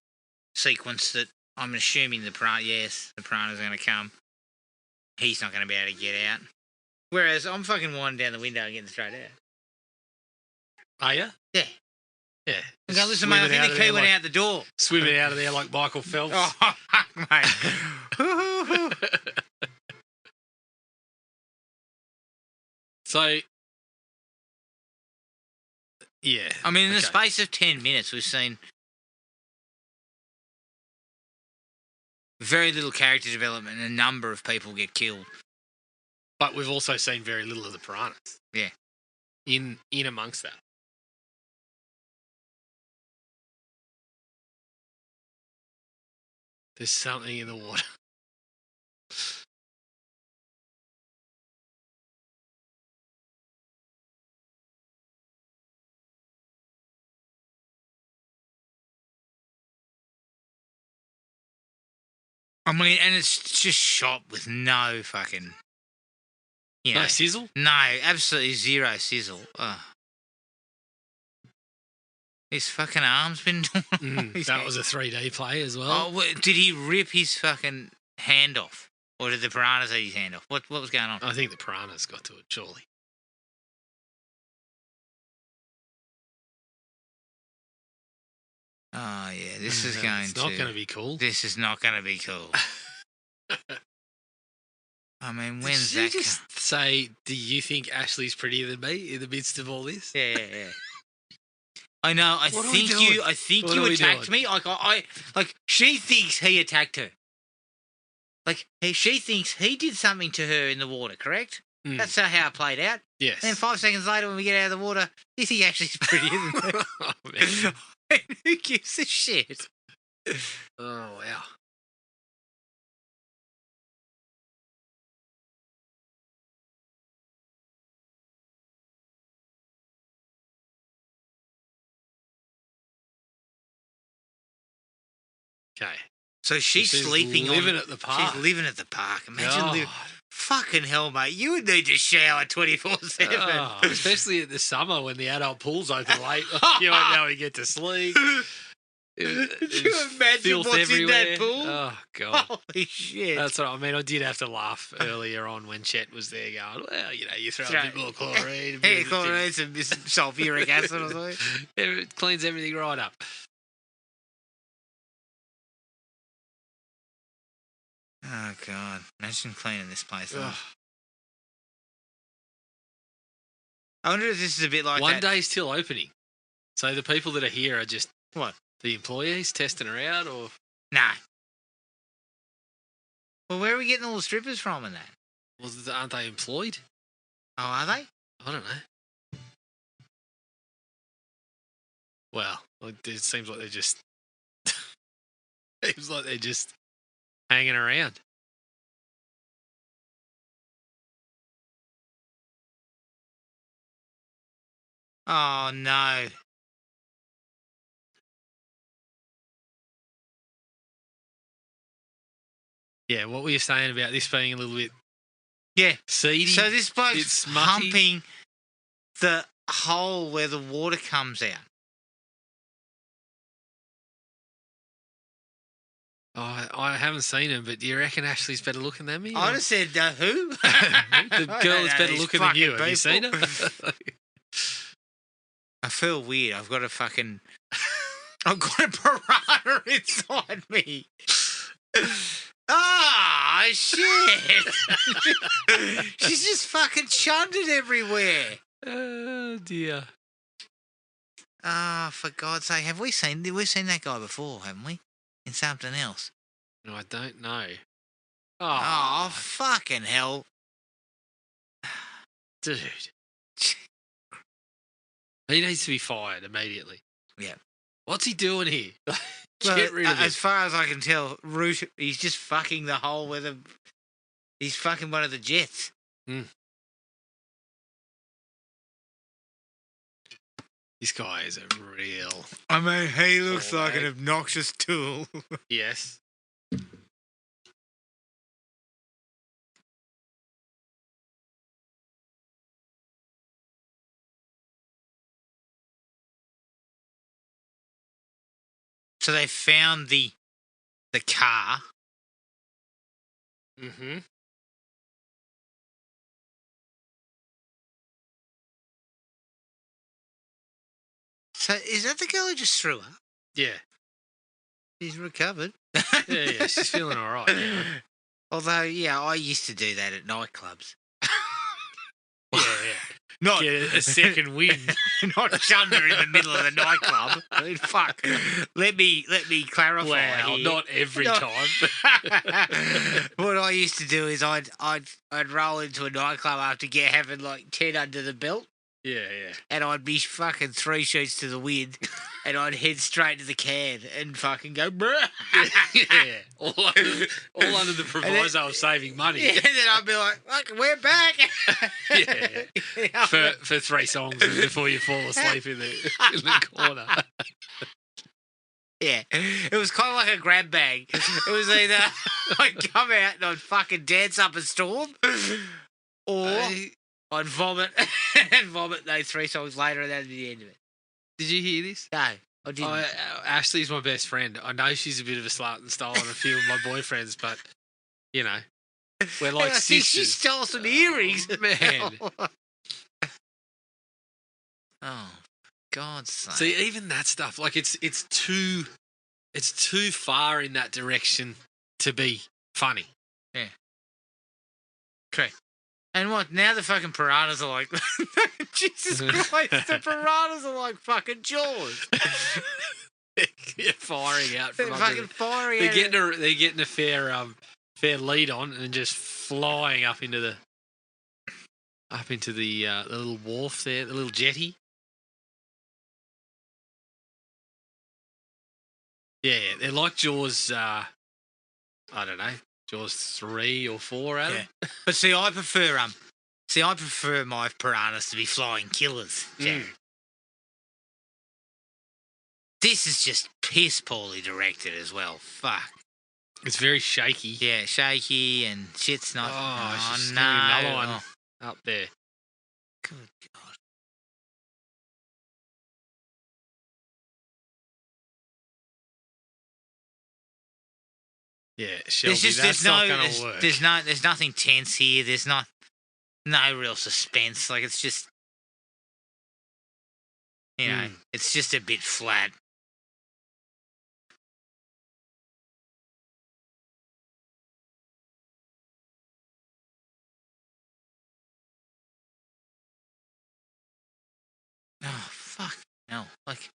sequence that I'm assuming the piranha's going to come. He's not going to be able to get out. Whereas I'm fucking winding down the window and getting straight out. Are you? Yeah. Yeah. Okay, listen, mate, I think the key went out the door. Swimming out of there like Michael Phelps. Oh, fuck, mate. So, yeah. I mean, in the space of 10 minutes, we've seen very little character development and a number of people get killed. But we've also seen very little of the piranhas. Yeah. In amongst that. There's something in the water. I mean, and it's just shot with no fucking... No sizzle? No, absolutely zero sizzle. Ugh. His fucking arm's been torn off. That was a 3D play as well. Oh, did he rip his fucking hand off? Or did the piranhas eat his hand off? What was going on? I think the piranhas got to it, surely. Oh, yeah, this is going It's not going to be cool. This is not going to be cool. I mean, when's Did that? you just say, do you think Ashley's prettier than me in the midst of all this? Yeah. I know. I think you attacked me. Like she thinks he attacked her. Like she thinks he did something to her in the water. Correct? That's how it played out. Yes. And then 5 seconds later, when we get out of the water, you think Ashley's prettier than me. Oh, man. Who gives a shit? Oh, wow. Okay. So she's sleeping living at the park. She's living at the park. Imagine fucking hell, mate. You would need to shower 24/7. Especially in the summer when the adult pool's open late. You won't know you get to sleep. Could you imagine what's everywhere. in that pool? Oh, God. Holy shit. That's what I mean. I did have to laugh earlier on when Chet was there going, well, you throw a bit more chlorine. Chlorine, some sulfuric acid or something. It cleans everything right up. Oh, God. Imagine cleaning this place up. I wonder if this is a bit like One day's till opening. So the people that are here are just What? the employees testing her out, or No. Well, where are we getting all the strippers from and that? aren't they employed? Oh, are they? I don't know. Well, it seems like they're just hanging around. Oh, no. Yeah, what were you saying about this being a little bit seedy? So this bloke's It's smutty. humping the hole where the water comes out. Oh, I haven't seen him, but do you reckon Ashley's better looking than me? I just said, who? The girl that's better looking than you. Have you seen her? I feel weird. I've got a piranha inside me. Ah, shit. She's just fucking chundered everywhere. Oh, dear. Ah, for God's sake. We've seen that guy before, haven't we? In something else. No, I don't know. Oh, fucking hell. Dude. He needs to be fired immediately. Yeah. What's he doing here? Well, Get rid of him. as far as I can tell, he's just fucking the hole where he's fucking one of the jets. This guy is a real... I mean, he looks like an obnoxious tool. Yes. So they found the car. Mm-hmm. So is that the girl who just threw up? Yeah. She's recovered. Yeah, she's feeling all right. Yeah. Although, yeah, I used to do that at nightclubs. Yeah. Not Get a second wind. Not chunder in the middle of the nightclub. I mean, fuck. Let me clarify. Wow, here. not every time. What I used to do is I'd roll into a nightclub after having like 10 under the belt. Yeah. And I'd be fucking 3 sheets to the wind, and I'd head straight to the can and fucking go, bruh. Yeah. All under the proviso of saving money. Yeah, and then I'd be like, fuck, we're back. Yeah. For 3 songs before you fall asleep in the corner. Yeah. It was kind of like a grab bag. It was either I'd come out and I'd fucking dance up a storm, or I'd vomit and vomit those 3 songs later, and that'd be the end of it. Did you hear this? No, I didn't. Ashley's my best friend. I know she's a bit of a slut and stole on a few of my boyfriends, but, you know, we're like sisters. She stole some earrings. Man. Oh, God's sake. See, even that stuff, like it's too far in that direction to be funny. Yeah. Correct. And what, now the fucking piranhas are like, Jesus Christ, the piranhas are like fucking Jaws. They're firing out from They're under fucking firing They're out. getting a fair lead on and just flying up into the little wharf there, the little jetty. Yeah, they're like Jaws, I don't know, Jaws 3 or 4, Adam. Yeah. But see, I prefer my piranhas to be flying killers, Jared. This is just piss poorly directed as well. Fuck. It's very shaky. Yeah, shaky and shit's not. Oh, she's no. another one up there. Good God. Yeah, Shelby, that's not going to work. There's nothing tense here. There's no real suspense. Like, it's just, you know, it's just a bit flat. Oh, fuck. hell. Like,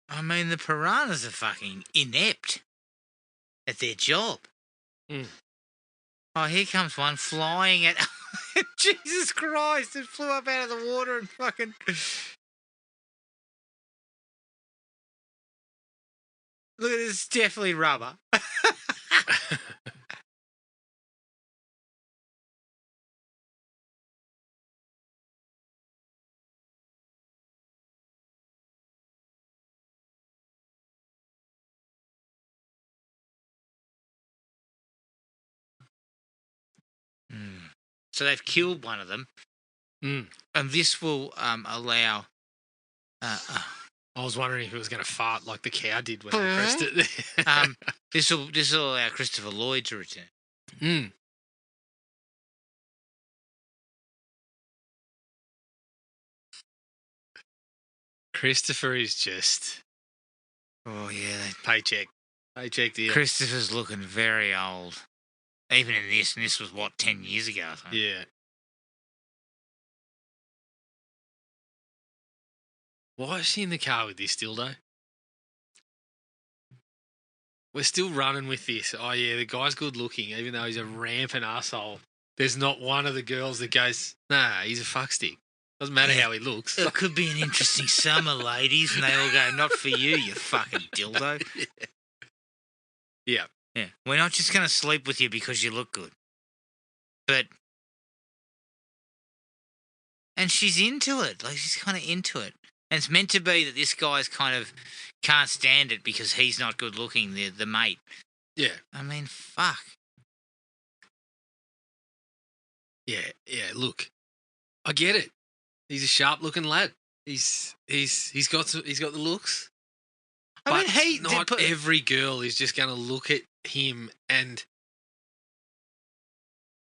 I mean, the piranhas are fucking inept at their job. Mm. Oh, here comes one flying at... Jesus Christ, it flew up out of the water and fucking... Look at this, it's definitely rubber. So they've killed one of them. Mm. And this will allow... I was wondering if it was going to fart like the cow did when they pressed it. this will allow Christopher Lloyd to return. Mm. Christopher is just Oh, yeah. paycheck deal. Christopher's looking very old. Even in this, and this was, 10 years ago, I think. Yeah. Why is she in the car with this dildo? We're still running with this. Oh, yeah, the guy's good looking, even though he's a rampant asshole. There's not one of the girls that goes, nah, he's a fuckstick. Doesn't matter how he looks. It could be an interesting summer, ladies, and they all go, not for you, you fucking dildo. Yeah. Yeah. We're not just going to sleep with you because you look good. But... And she's into it. Like, she's kind of into it. And it's meant to be that this guy's kind of can't stand it because he's not good looking, the mate. Yeah. I mean, fuck. Yeah, look. I get it. He's a sharp looking lad. He's got the looks. I mean, not every girl is just going to look at him and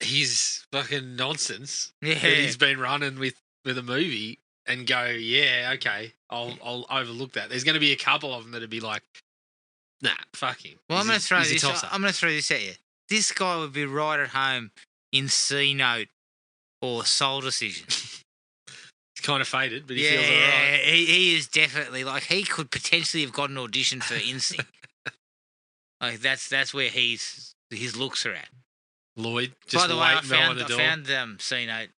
his fucking nonsense that he's been running with a movie and go, yeah, okay, I'll overlook that. There's going to be a couple of them that'll be like, nah, fuck him. Well, I'm going to throw this at you. This guy would be right at home in C Note or Soul Decision. He's kind of faded, but he feels all right. He is definitely, like, he could potentially have got an audition for NSYNC. Like, that's where his looks are at. Lloyd, just by the way, I found C Note,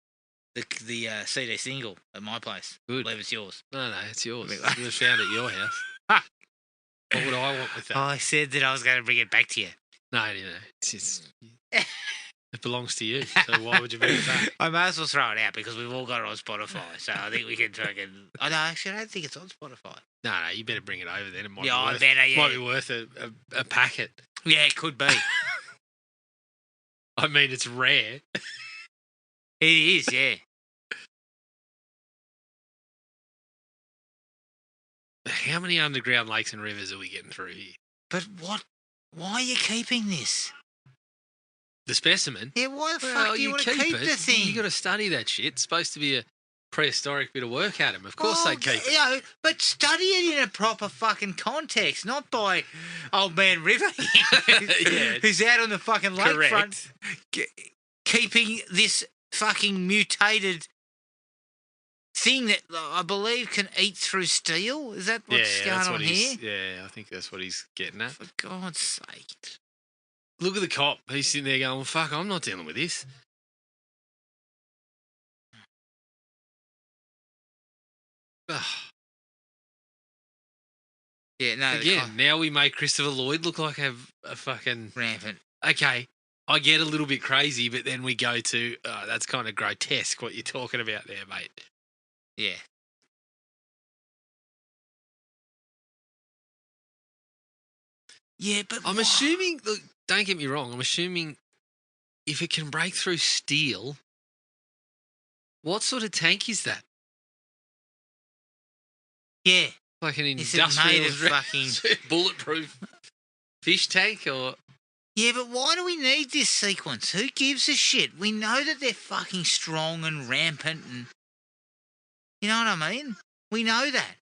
the CD single at my place. Good. I believe it's yours. No, it's yours. You would have found it at your house. What would I want with that? I said that I was going to bring it back to you. No, it belongs to you, so why would you bring it back? I may as well throw it out because we've all got it on Spotify, so I think we can fucking... Oh, no, actually, I don't think it's on Spotify. No, you better bring it over then. It might be worth a packet. Yeah, it could be. I mean, it's rare. It is, yeah. How many underground lakes and rivers are we getting through here? But what? Why are you keeping this? The specimen? Yeah, why the fuck do you want to keep the thing? You got to study that shit. It's supposed to be a prehistoric bit of work, Adam. Of course they'd keep it. You know, but study it in a proper fucking context, not by old man River who's out on the fucking lakefront keeping this fucking mutated thing that I believe can eat through steel. Is that what's going on here? Yeah, I think that's what he's getting at. For God's sake. Look at the cop. He's sitting there going, well, fuck, I'm not dealing with this. Yeah, no. Again, now we make Christopher Lloyd look like a fucking... rampant. Okay, I get a little bit crazy, but then we go to, that's kind of grotesque what you're talking about there, mate. Yeah. Yeah, but I'm assuming, look, don't get me wrong, I'm assuming if it can break through steel, what sort of tank is that? Yeah. Like an Is industrial it made of fucking bulletproof fish tank or... Yeah, but why do we need this sequence? Who gives a shit? We know that they're fucking strong and rampant and... You know what I mean? We know that.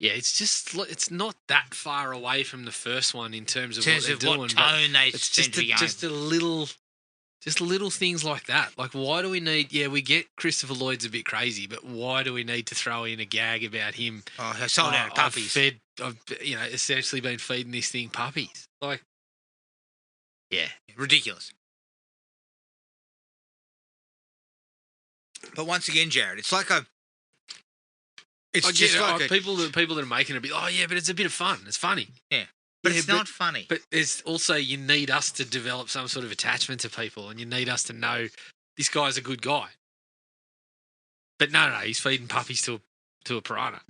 Yeah, it's not that far away from the first one in terms of what they're doing. What tone they it's seem to be going. just little things like that. Like, why do we need? Yeah, we get Christopher Lloyd's a bit crazy, but why do we need to throw in a gag about him? Oh, he sold out of puppies. I've essentially been feeding this thing puppies. Like, yeah, ridiculous. But once again, Jared, it's like a. It's just like people that are making it. Oh yeah, but it's a bit of fun. It's funny. Yeah, but it's not funny. But it's also, you need us to develop some sort of attachment to people, and you need us to know this guy's a good guy. But no, he's feeding puppies to a piranha.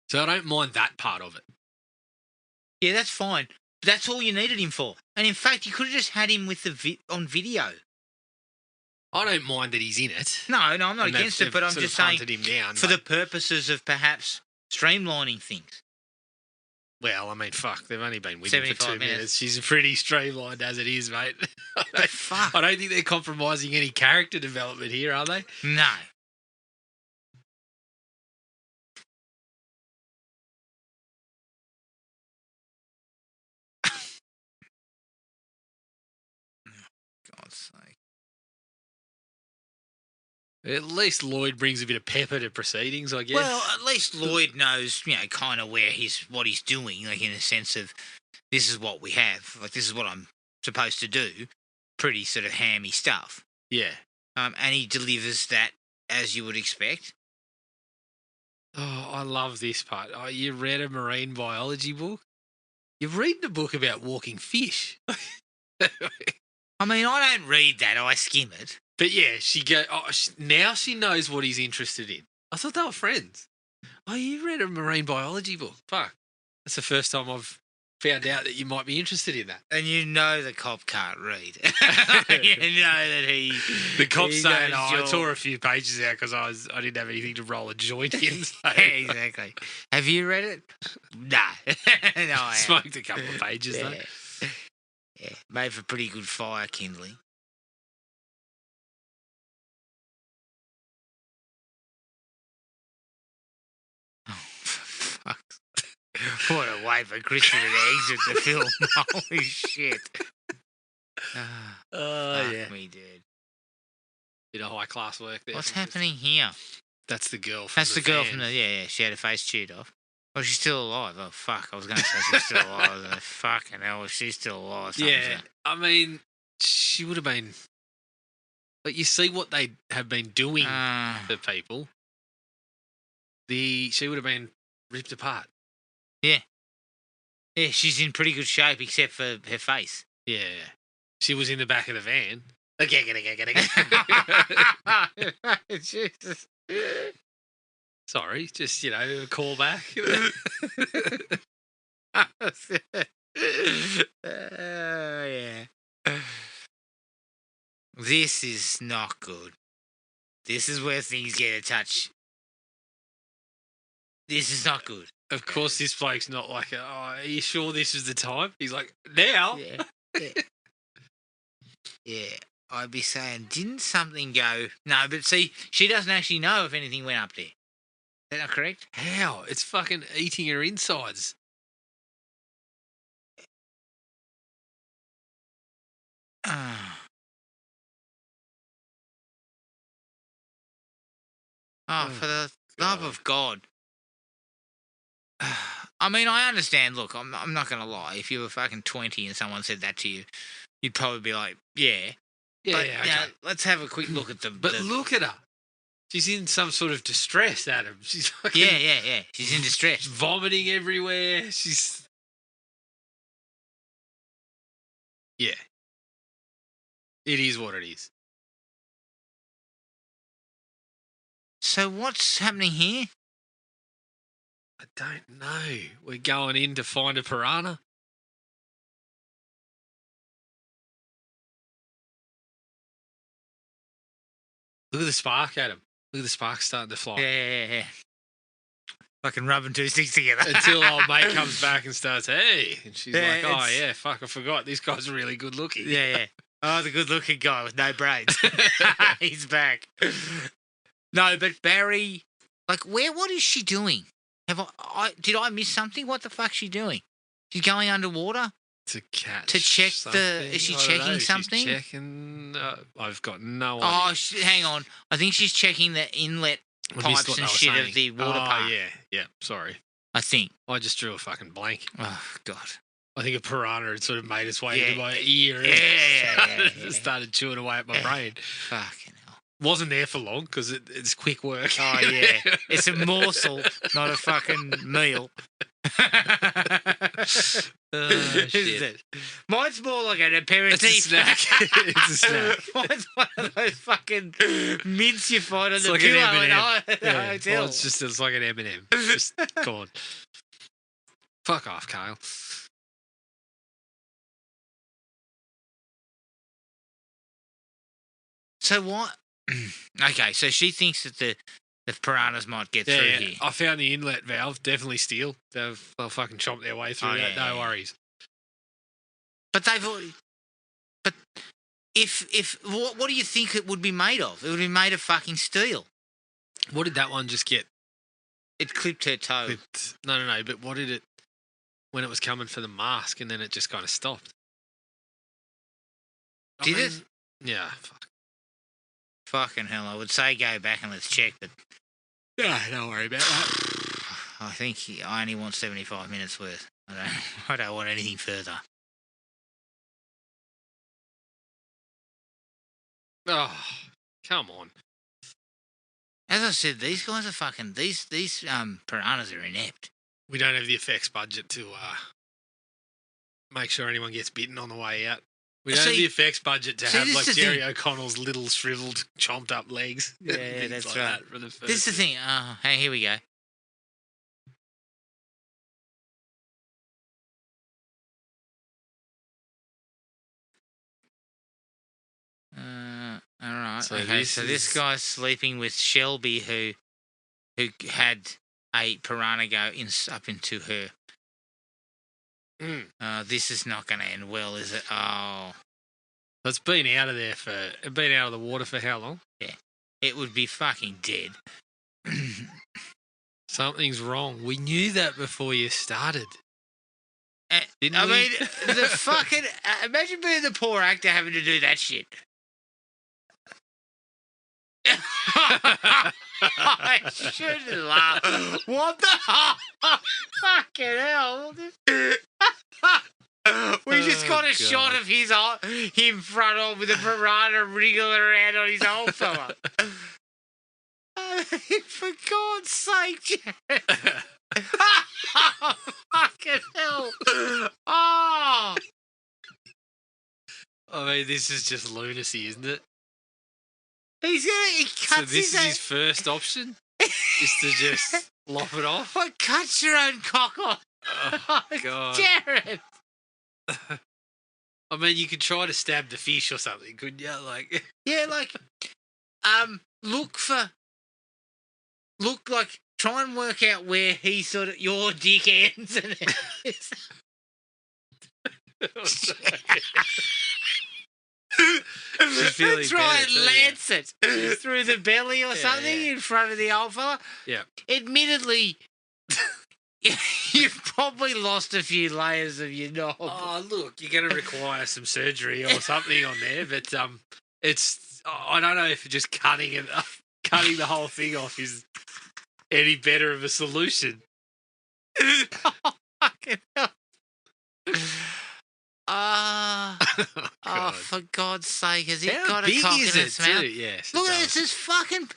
So I don't mind that part of it. Yeah, that's fine. But that's all you needed him for. And in fact, you could have just had him with on video. I don't mind that he's in it. No, I'm not against it, but I'm just saying him down, for the purposes of perhaps streamlining things. Well, I mean, fuck, they've only been with him for 2 minutes. She's pretty streamlined as it is, mate. Fuck. I don't think they're compromising any character development here, are they? No. God's sake. At least Lloyd brings a bit of pepper to proceedings, I guess. Well, at least Lloyd knows, kind of what he's doing, like in the sense of this is what we have, like this is what I'm supposed to do. Pretty sort of hammy stuff. Yeah. And he delivers that as you would expect. Oh, I love this part. Oh, you read a marine biology book? You're reading a book about walking fish. I mean, I don't read that. I skim it. But yeah, now she knows what he's interested in. I thought they were friends. Oh, you read a marine biology book? Fuck. That's the first time I've found out that you might be interested in that. And the cop can't read. You know that he... The cop's saying, I tore a few pages out because I didn't have anything to roll a joint in. So. Yeah, exactly. Have you read it? Nah. No, I smoked a couple of pages, though. Yeah, made for pretty good fire kindling. Oh, for fuck's sake. What a way for Christian to exit the film. Holy shit. Yeah. Me, dude. Bit of high-class work there. What's happening here? That's the girl from That's the girl from the... Yeah, she had her face chewed off. Oh, she's still alive. Oh, fuck. I was going to say she's still alive. I was like, fucking hell, she's still alive. Yeah, I mean, she would have been... But you see what they have been doing to people. She would have been ripped apart. Yeah. Yeah, she's in pretty good shape except for her face. Yeah. She was in the back of the van. Jesus. Sorry, just, a call back. Yeah. This is not good. This is where things get a touch. This is not good. Of course, this bloke's not like, are you sure this is the time? He's like, now? Yeah. Yeah. I'd be saying, didn't something go... No, but see, she doesn't actually know if anything went up there. Is that not correct? How? It's fucking eating her insides. For the love of God. I mean, I understand. Look, I'm not going to lie. If you were fucking 20 and someone said that to you, you'd probably be like, yeah. Yeah, but, okay. Let's have a quick look at them. But look at her. She's in some sort of distress, Adam. She's fucking... Yeah. She's in distress. Vomiting everywhere. She's... Yeah. It is what it is. So what's happening here? I don't know. We're going in to find a piranha. Look at the spark, Adam. Look at the spark starting to fly. Yeah. Fucking rubbing two sticks together. Until old mate comes back and starts, hey. And she's like, oh, yeah, fuck, I forgot. This guy's really good looking. Yeah. Oh, the good-looking guy with no brains. He's back. No, but Barry, like, what is she doing? Did I miss something? What the fuck's she doing? She's going underwater to catch to check something. Is she I don't know. checking something? She's checking. I've got no Oh, idea. hang on. I think she's checking the inlet pipes and shit of the water park. Yeah. Sorry. I think. I just drew a fucking blank. Oh God. I think a piranha had sort of made its way into my ear and started chewing away at my brain. Fucking hell. Wasn't there for long because it's quick work. Oh, yeah. It's a morsel, not a fucking meal. Shit. Mine's more like an aperitif. It's a snack. It's a snack. Mine's one of those fucking mints you find on the like pillow an at the M&M. hotel. Well, it's like an M&M. Just gone. Fuck off, Kyle. So what? Okay, so she thinks that the piranhas might get through here. I found the inlet valve. Definitely steel. They'll fucking chomp their way through that. No worries. But they've already. But if what do you think it would be made of? It would be made of fucking steel. What did that one just get? It clipped her toe. No. But what did it? When it was coming for the mask, and then it just kind of stopped. Did it? Yeah. Fuck. Fucking hell! I would say go back and let's check, but don't worry about that. I think I only want 75 minutes worth. I don't want anything further. Oh, come on! As I said, these guys are fucking these piranhas are inept. We don't have the effects budget to make sure anyone gets bitten on the way out. We don't have the effects budget to have like Jerry O'Connell's little shriveled, chomped up legs. Yeah, that's like right. This is the thing. Hey, here we go. All right. So this guy's sleeping with Shelby, who had a piranha go up into her. This is not going to end well, is it? Oh. It's been out of the water for how long? Yeah. It would be fucking dead. Something's wrong. We knew that before you started. Didn't we? Mean, the fucking... imagine being the poor actor having to do that shit. I shouldn't laugh. What the fucking hell? We just got a shot of him front on with a piranha wriggling around on his old fella. For God's sake, oh, fucking hell. Oh. I mean, this is just lunacy, isn't it? He cuts this is his first option? Is to just lop it off? What, cuts your own cock off? Oh, God. Jared. I mean, you could try to stab the fish or something, couldn't you? Like, yeah, like, try and work out where your dick ends and try and lance it through the belly or something in front of the old fella. Yeah. Admittedly, you've probably lost a few layers of your knob. Oh, look, you're going to require some surgery or something on there, but I don't know if just cutting the whole thing off is any better of a solution. Oh, fucking hell. Oh, for God's sake, has it got a cock in its mouth? Yes, look at this, it's fucking...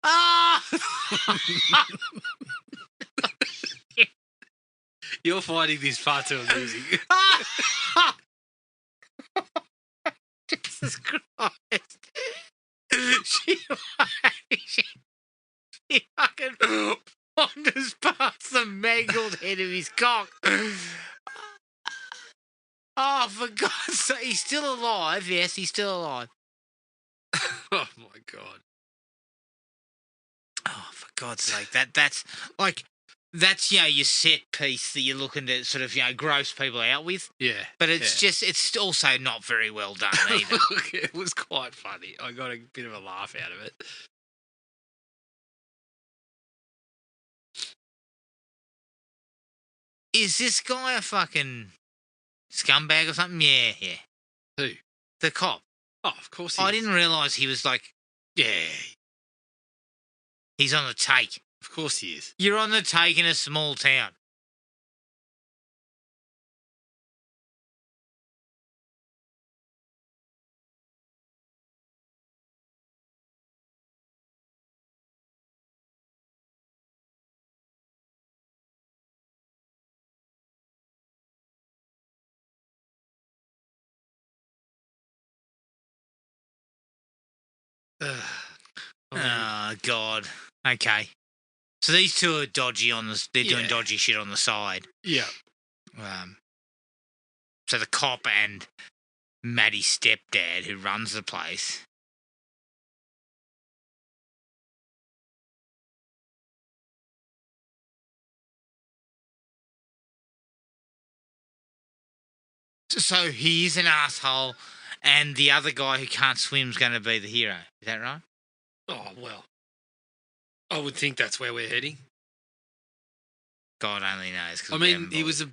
Oh! You're finding this far too amusing. Jesus Christ. She fucking wanders past the mangled head of his cock. Oh, for God's sake, he's still alive. Yes, he's still alive. Oh, my God. Oh, for God's sake, that's like... that's, your set piece that you're looking to sort of, gross people out with. Yeah. But it's also not very well done either. Look, it was quite funny. I got a bit of a laugh out of it. Is this guy a fucking scumbag or something? Yeah. Who? The cop. Oh, of course he is. I didn't realise he was like, Yeah, he's on the take. of course he is. You're on the take in a small town. Oh, God. Okay. So these two are dodgy they're doing dodgy shit on the side. Yeah. So the cop and Maddie's stepdad, who runs the place. So he is an asshole, and the other guy who can't swim is going to be the hero. Is that right? Oh, well. I would think that's where we're heading. God only knows. I mean, he was a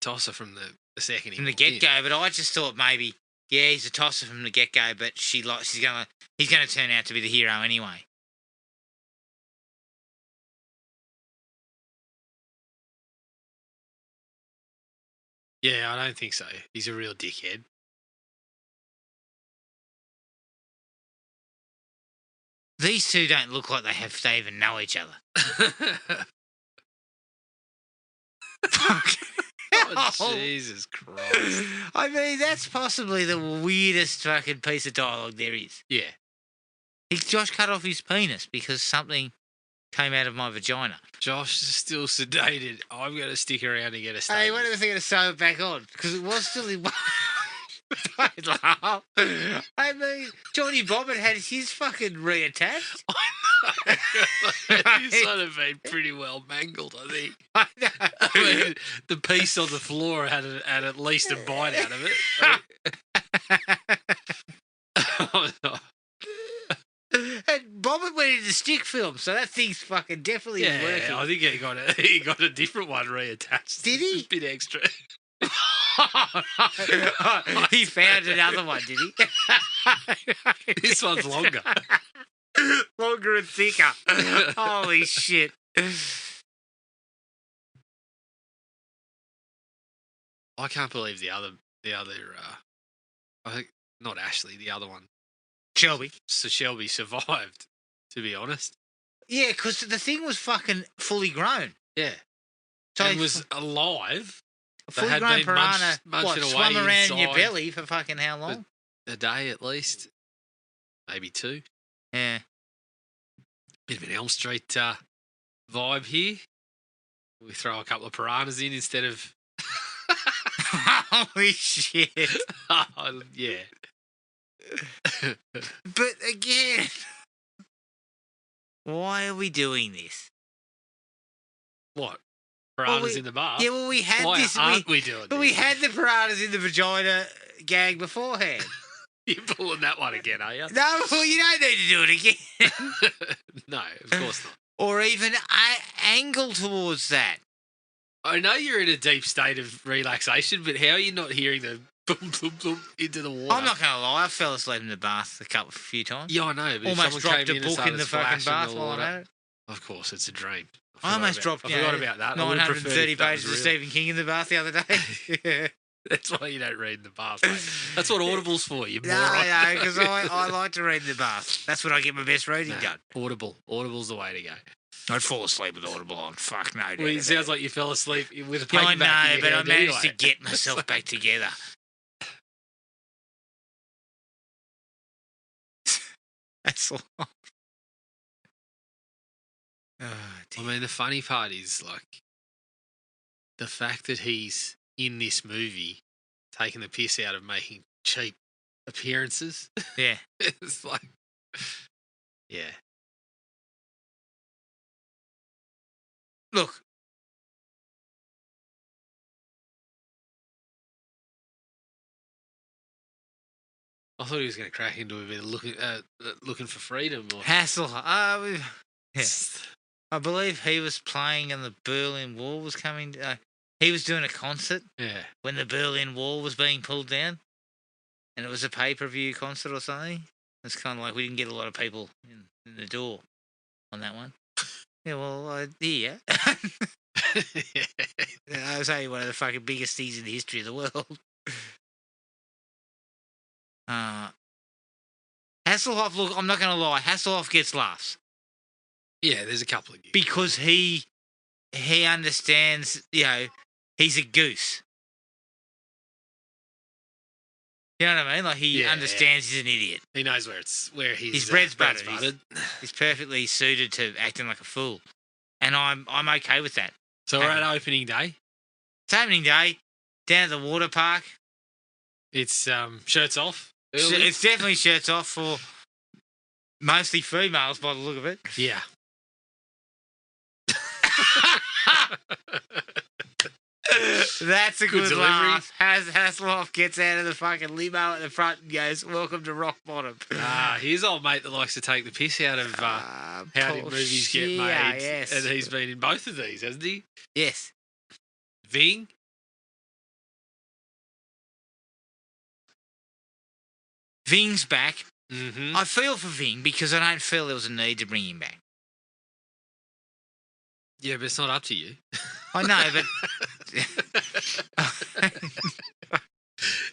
tosser from the second. From the get-go, but I just thought maybe, he's a tosser from the get-go, but he's gonna turn out to be the hero anyway. Yeah, I don't think so. He's a real dickhead. These two don't look like they even know each other. Oh, Jesus Christ. I mean, that's possibly the weirdest fucking piece of dialogue there is. Yeah. Josh cut off his penis because something came out of my vagina. Josh is still sedated. I'm going to stick around and get a statement. Hey, when was I going to sew it back on? Because it was still in... Don't laugh. I mean, Johnny Bobbitt had his fucking reattached. I know. He's sort of been pretty well mangled, I think. I know. I mean, the piece on the floor had at least a bite out of it. Oh, no. And Bobbitt went into stick film, so that thing's fucking definitely working. I think he got a different one reattached. Did he? A bit extra. He found another one, did he? This one's longer. Longer and thicker. Holy shit. I can't believe the other I think not Ashley, the other one. Shelby. So Shelby survived, to be honest. Yeah, because the thing was fucking fully grown. Yeah. So it was alive. A fully grown piranha swum around your belly for fucking how long? A day at least. Maybe 2. Yeah. Bit of an Elm Street vibe here. We throw a couple of piranhas in instead of... Holy shit. Yeah. But again, why are we doing this? What? Piranhas in the bath? Yeah, well, we had this. Why aren't we doing this? But we had the piranhas in the vagina gag beforehand. You're pulling that one again, are you? No, well, you don't need to do it again. No, of course not. Or even angle towards that. I know you're in a deep state of relaxation, but how are you not hearing the boom, boom, boom into the water? I'm not going to lie. I fell asleep in the bath a few times. Yeah, I know. But almost if dropped came a in and book in the fucking bath while I had it. Of course, it's a dream. I almost dropped. I forgot about that. 930 pages of Stephen King in the bath the other day. That's why you don't read in the bath, mate. That's what Audible's for, you moron. No, because I like to read in the bath. That's when I get my best reading done. Audible's the way to go. I'd fall asleep with Audible on. Fuck no. Well, it sounds like you fell asleep with a paperback. I know, but I managed anyway. to get myself back together. That's all. I mean, the funny part is, like, the fact that he's in this movie taking the piss out of making cheap appearances. Yeah. It's like, yeah. I thought he was going to crack into a bit of looking for freedom. Or... Hasselhoff. Yeah. I believe he was playing and the Berlin Wall was coming. He was doing a concert when the Berlin Wall was being pulled down, and it was a pay-per-view concert or something. It's kind of like we didn't get a lot of people in the door on that one. Yeah, well, yeah. I was only one of the fucking biggest things in the history of the world. Hasselhoff, look, I'm not going to lie, Hasselhoff gets laughs. Yeah, there's a couple of gigs. Because he understands, he's a goose. You know what I mean? Like, he understands he's an idiot. He knows where his bread's buttered. He's perfectly suited to acting like a fool. And I'm okay with that. So we're at opening day? It's opening day, down at the water park. It's shirts off? Early? It's definitely shirts off for mostly females by the look of it. Yeah. That's a good laugh. Hasselhoff gets out of the fucking limo at the front and goes, "Welcome to rock bottom." Here's old mate that likes to take the piss out of how did movies get made. Yes. And he's been in both of these, hasn't he? Yes. Ving. Ving's back. Mm-hmm. I feel for Ving because I don't feel there was a need to bring him back. Yeah, but it's not up to you. I know, but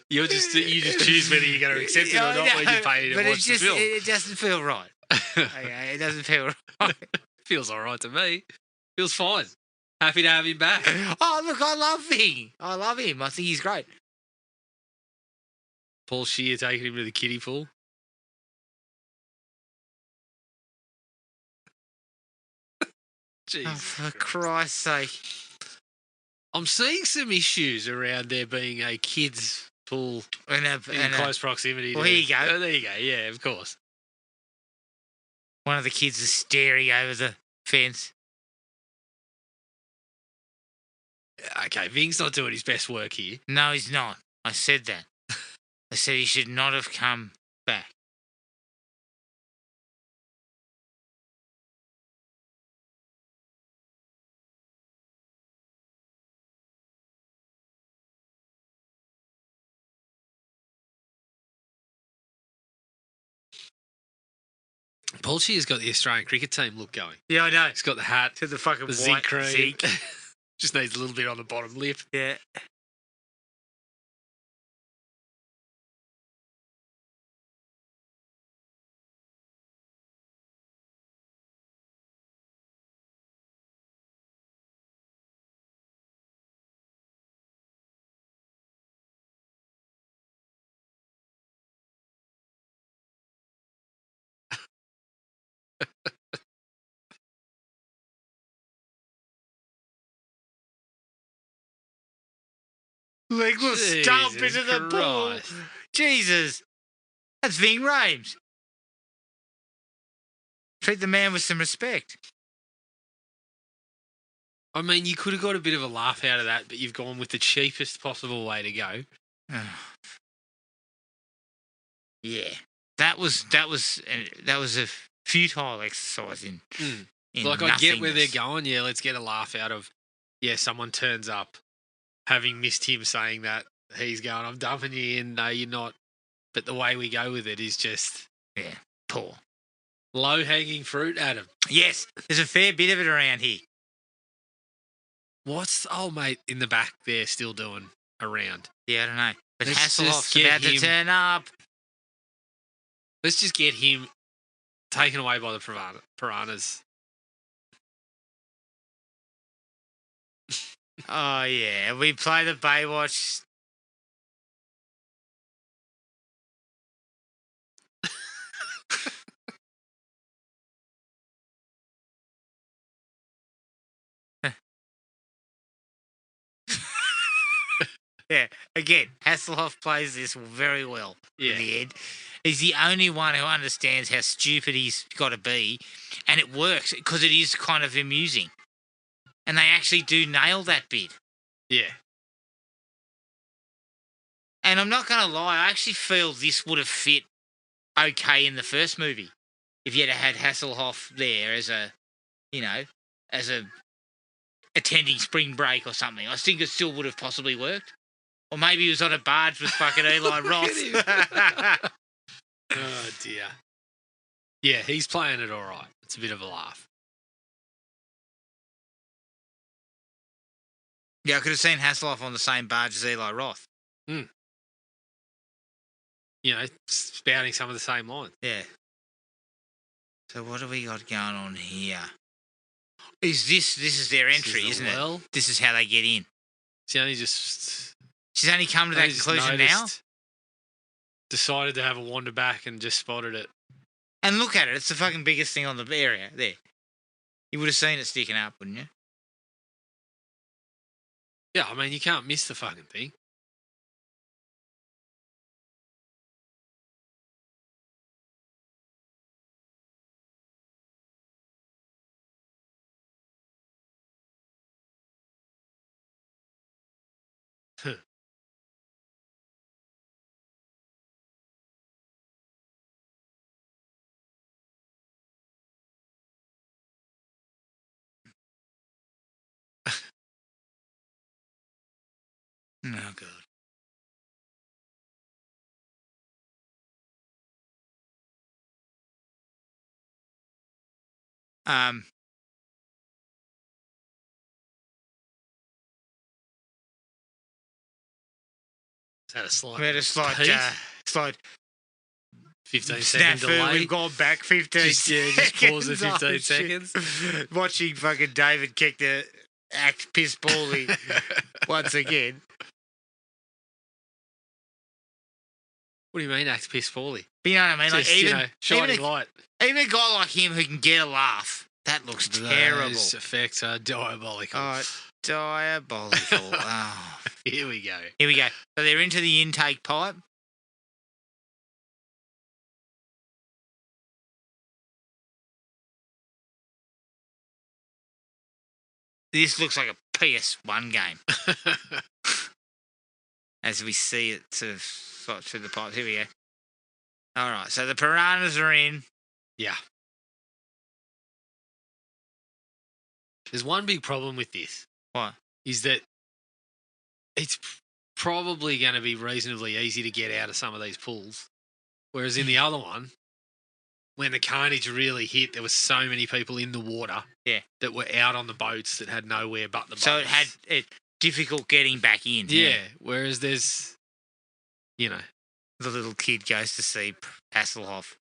you just choose whether you're going to accept it or not when you pay to watch the film. It doesn't feel right. Okay, it doesn't feel right. Feels all right to me. Feels fine. Happy to have him back. Oh, look, I love Ving. I love him. I think he's great. Paul Shear taking him to the kiddie pool. Oh, for Christ's sake. I'm seeing some issues around there being a kids' pool in close proximity. Well, here you go. Oh, there you go. Yeah, of course. One of the kids is staring over the fence. Okay, Ving's not doing his best work here. No, he's not. I said that. I said he should not have come back. Paul Shear's got the Australian cricket team look going. Yeah, I know. He's got the hat, to the fucking the white zinc cream. zinc. Just needs a little bit on the bottom lip. Yeah. Leg will stomp into the pool. Jesus. That's Ving Rhames. Treat the man with some respect. I mean, you could have got a bit of a laugh out of that, but you've gone with the cheapest possible way to go. Yeah. That was a futile exercise in like, I get where they're going. Yeah, let's get a laugh out of, someone turns up having missed him saying that. He's going, I'm dumping you in. No, you're not. But the way we go with it is just... Yeah, poor. Low-hanging fruit, Adam. Yes, there's a fair bit of it around here. What's the old mate in the back there still doing around? Yeah, I don't know. But Hasselhoff's about to turn up. Let's just get him taken away by the piranhas. Oh, yeah. We play the Baywatch. Yeah, again, Hasselhoff plays this very well in the end. He's the only one who understands how stupid he's got to be, and it works because it is kind of amusing. And they actually do nail that bit. Yeah. And I'm not going to lie, I actually feel this would have fit okay in the first movie if you had Hasselhoff there as a, you know, as a attending spring break or something. I think it still would have possibly worked. Or maybe he was on a barge with fucking Eli Roth. Oh, dear. Yeah, he's playing it all right. It's a bit of a laugh. Yeah, I could have seen Hasselhoff on the same barge as Eli Roth. You know, spouting some of the same lines. Yeah. So what do we got going on here? This is their entry, isn't it? This is how they get in. She's only come to that conclusion now? Decided to have a wander back and just spotted it. And look at it. It's the fucking biggest thing on the area. There. You would have seen it sticking up, wouldn't you? Yeah, I mean, you can't miss the fucking thing. Oh, God. Is that a slight? We had a slight 15-second delay. We've gone back 15 seconds. Just pause the 15 seconds. Watching fucking David kick the act piss poorly once again. What do you mean, act piss poorly? But you know what I mean? Just, like shining light. Even a guy like him who can get a laugh, that looks terrible. Those effects are diabolical. Oh, diabolical. Oh. Here we go. So they're into the intake pipe. This looks like a PS1 game. As we see it sort of slot through the pipes. Here we go. All right, so the piranhas are in. Yeah. There's one big problem with this. What? Is that it's probably going to be reasonably easy to get out of some of these pools. Whereas in the other one, when the carnage really hit, there were so many people in the water that were out on the boats that had nowhere but the boats. So it had difficult getting back in. Yeah, whereas there's, the little kid goes to see Hasselhoff.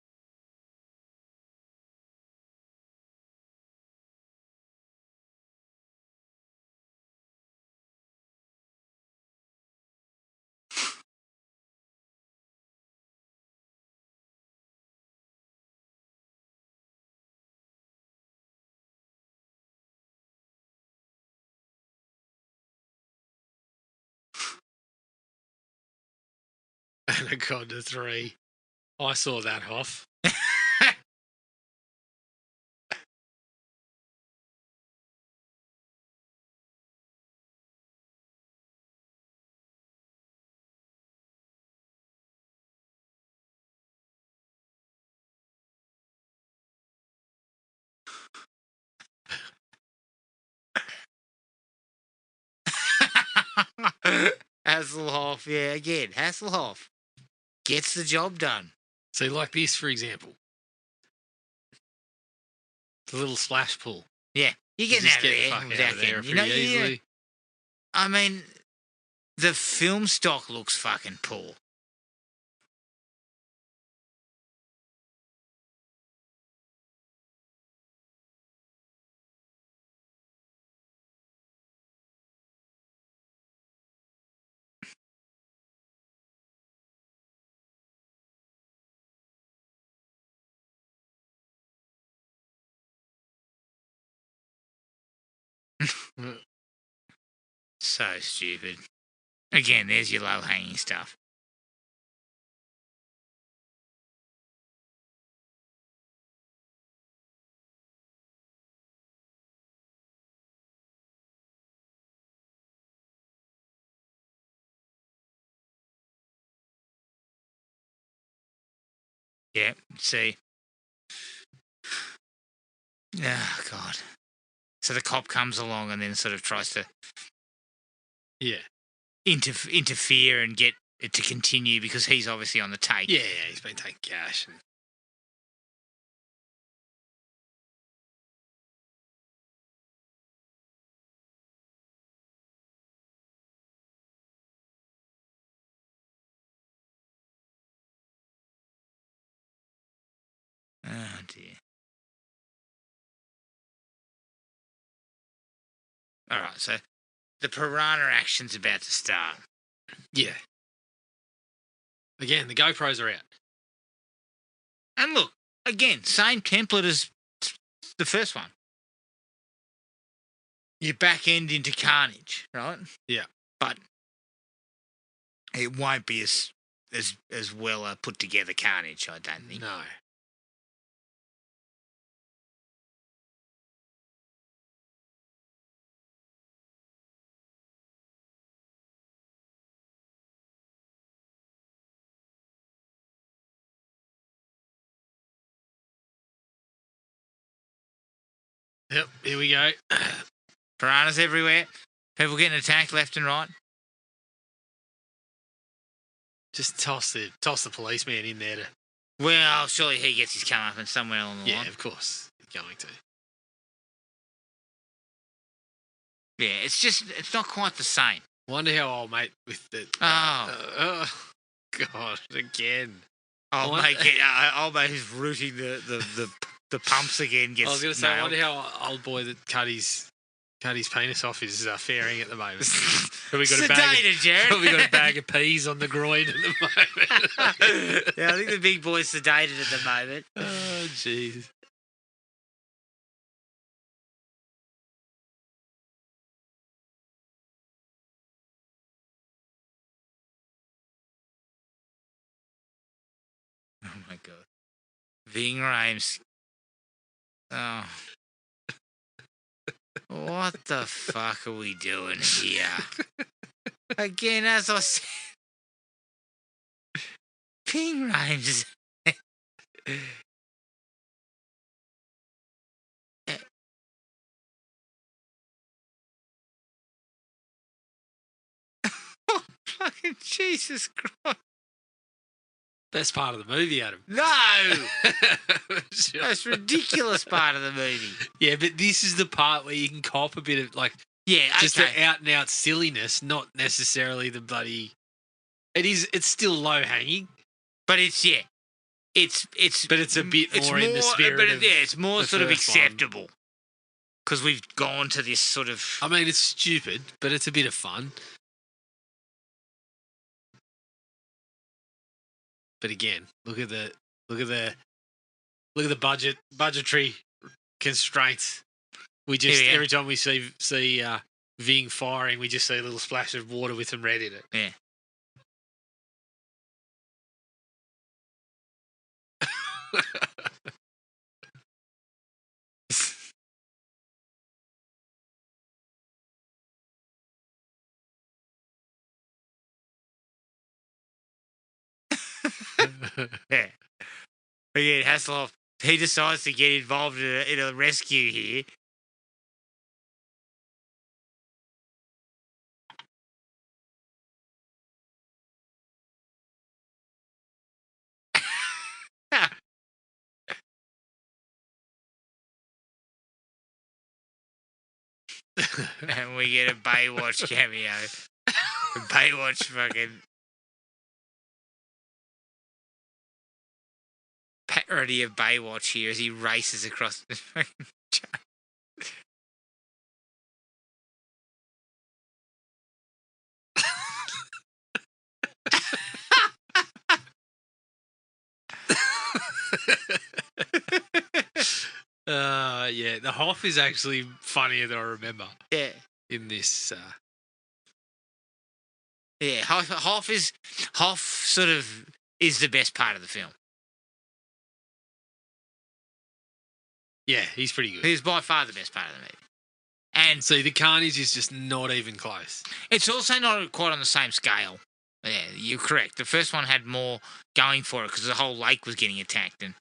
Anaconda 3. I saw that, Hoff. Hasselhoff, yeah, again, Hasselhoff gets the job done. So like this, for example. The little splash pool. Yeah, you're getting out of there pretty easily. I mean, the film stock looks fucking poor. So stupid. Again, there's your low-hanging stuff. Yeah. See. Oh God. So the cop comes along and then sort of tries to interfere and get it to continue because he's obviously on the take. Yeah, he's been taking cash. And... Oh dear. All right, so the piranha action's about to start. Yeah. Again, the GoPros are out. And look, again, same template as the first one. You back end into carnage, right? Yeah. But it won't be as well put together carnage, I don't think. No. Yep, here we go. Piranhas everywhere. People getting attacked left and right. Just toss the policeman in there to... Well, surely he gets his comeuppance somewhere along the line. Yeah, of course. He's going to. Yeah, it's not quite the same. Wonder how old mate with the... Oh. God, again. Old mate who's rooting the pumps again gets I was going to say, I nailed. wonder how old boy that cut his penis off is faring at the moment. Have we got Sedated, Jared. Have we got a bag of peas on the groin at the moment? Yeah, I think the big boy's sedated at the moment. Oh, jeez. Oh my God. Ving Rhames. Oh. What the fuck are we doing here? Again, as I said, Ving Rhames. Oh, fucking Jesus Christ. Best part of the movie, Adam. No! Most ridiculous part of the movie. Yeah, but this is the part where you can cop a bit of, like, just the out-and-out silliness, not necessarily the bloody... It's still low-hanging. But it's But it's a bit more in the spirit of it's more sort of first one. acceptable. Because we've gone to this sort of... I mean, it's stupid, but it's a bit of fun. But again, look at the budgetary constraints. We just every time we see Ving firing, we just see a little splash of water with some red in it. Yeah. Yeah. Again, Hasselhoff, he decides to get involved in a rescue here. And we get a Baywatch cameo. A Baywatch fucking parody of Baywatch here as he races across the fucking Yeah, the Hoff is actually funnier than I remember. Yeah. In this. Yeah, Hoff sort of is the best part of the film. Yeah, he's pretty good. He's by far the best part of the movie. And see, the carnage is just not even close. It's also not quite on the same scale. Yeah, you're correct. The first one had more going for it because the whole lake was getting attacked, and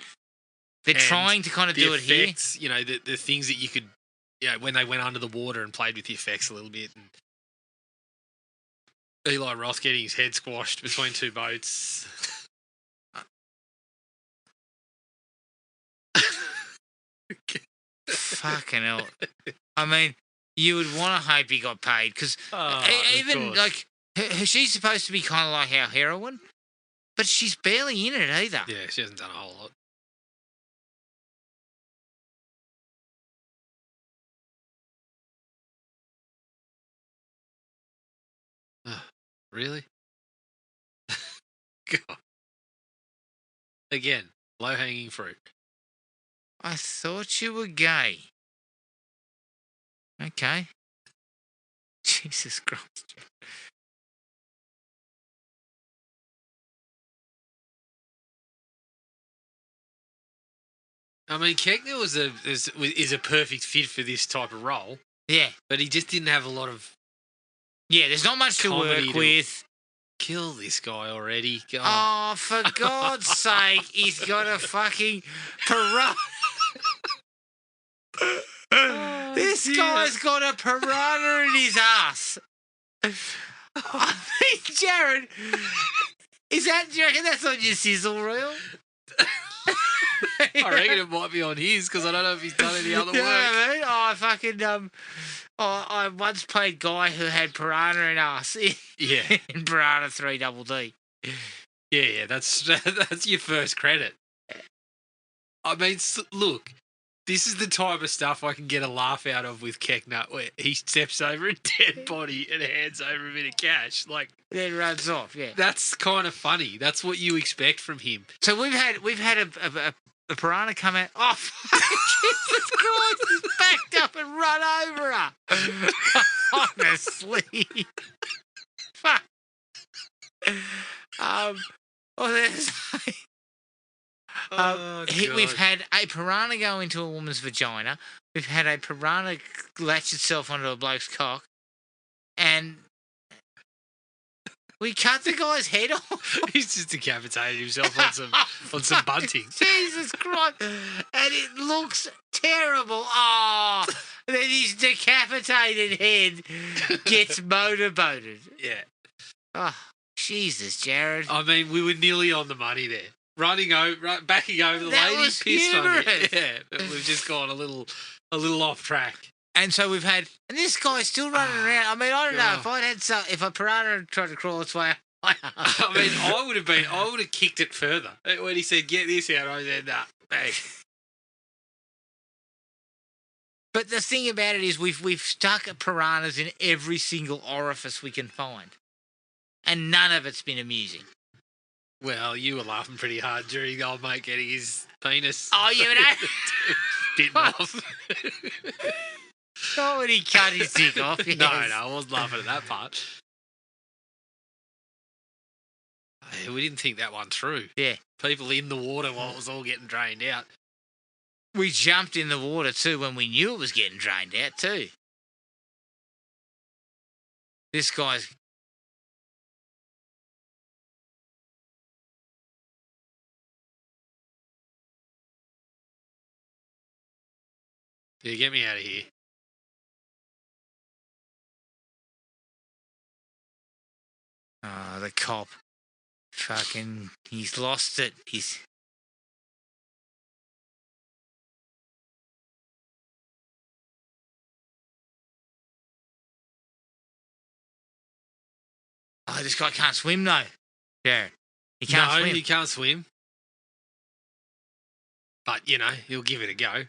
they're And trying to kind of the do it here. effects, you know, the things that you could, when they went under the water and played with the effects a little bit, and Eli Roth getting his head squashed between two boats. Fucking hell. I mean, you would want to hope he got paid because even like she's supposed to be kind of like our heroine, but she's barely in it either. Yeah, she hasn't done a whole lot. Really? God. Again, low-hanging fruit. I thought you were gay. Okay. Jesus Christ. I mean, Keckner is a perfect fit for this type of role. Yeah. But he just didn't have a lot of... Yeah, there's not much to work with. Kill this guy already. God. Oh, for God's sake, he's got a fucking piranha. This guy's got a piranha in his ass. I mean, Jared, do you reckon that's on your sizzle reel? I reckon it might be on his because I don't know if he's done any other work. I mean? Oh, I fucking I once played guy who had piranha in us. In Piranha 3DD. Yeah, that's your first credit. I mean, look, this is the type of stuff I can get a laugh out of with Keckner, where he steps over a dead body and hands over a bit of cash, like then runs off. Yeah, that's kind of funny. That's what you expect from him. So we've had a piranha come out. Oh, Jesus Christ! He's backed up and run over her. Honestly, fuck. We've had a piranha go into a woman's vagina. We've had a piranha latch itself onto a bloke's cock, and we cut the guy's head off. He's just decapitated himself on some bunting. Jesus Christ! And it looks terrible. Oh, then his decapitated head gets motorboated. Yeah. Oh, Jesus, Jared. I mean, we were nearly on the money there. Backing over the that lady, was pissed on humorous. it. Yeah, but we've just gone a little off track. And so we've had, and this guy's still running around. I mean, I don't know if a piranha had tried to crawl its way. I mean, I would have kicked it further when he said, "Get this out." I said, "Nah, bang." But the thing about it is, we've stuck piranhas in every single orifice we can find, and none of it's been amusing. Well, you were laughing pretty hard during the old mate getting his penis. Oh, you know, bitten off. Not when he cut his dick off. Yes. No, I wasn't laughing at that part. We didn't think that one through. Yeah. People in the water while it was all getting drained out. We jumped in the water too when we knew it was getting drained out too. This guy's... Yeah, get me out of here. Oh, the cop. Fucking, he's lost it. Oh, this guy can't swim though. Jared. He can't swim. He can't swim. But, he'll give it a go.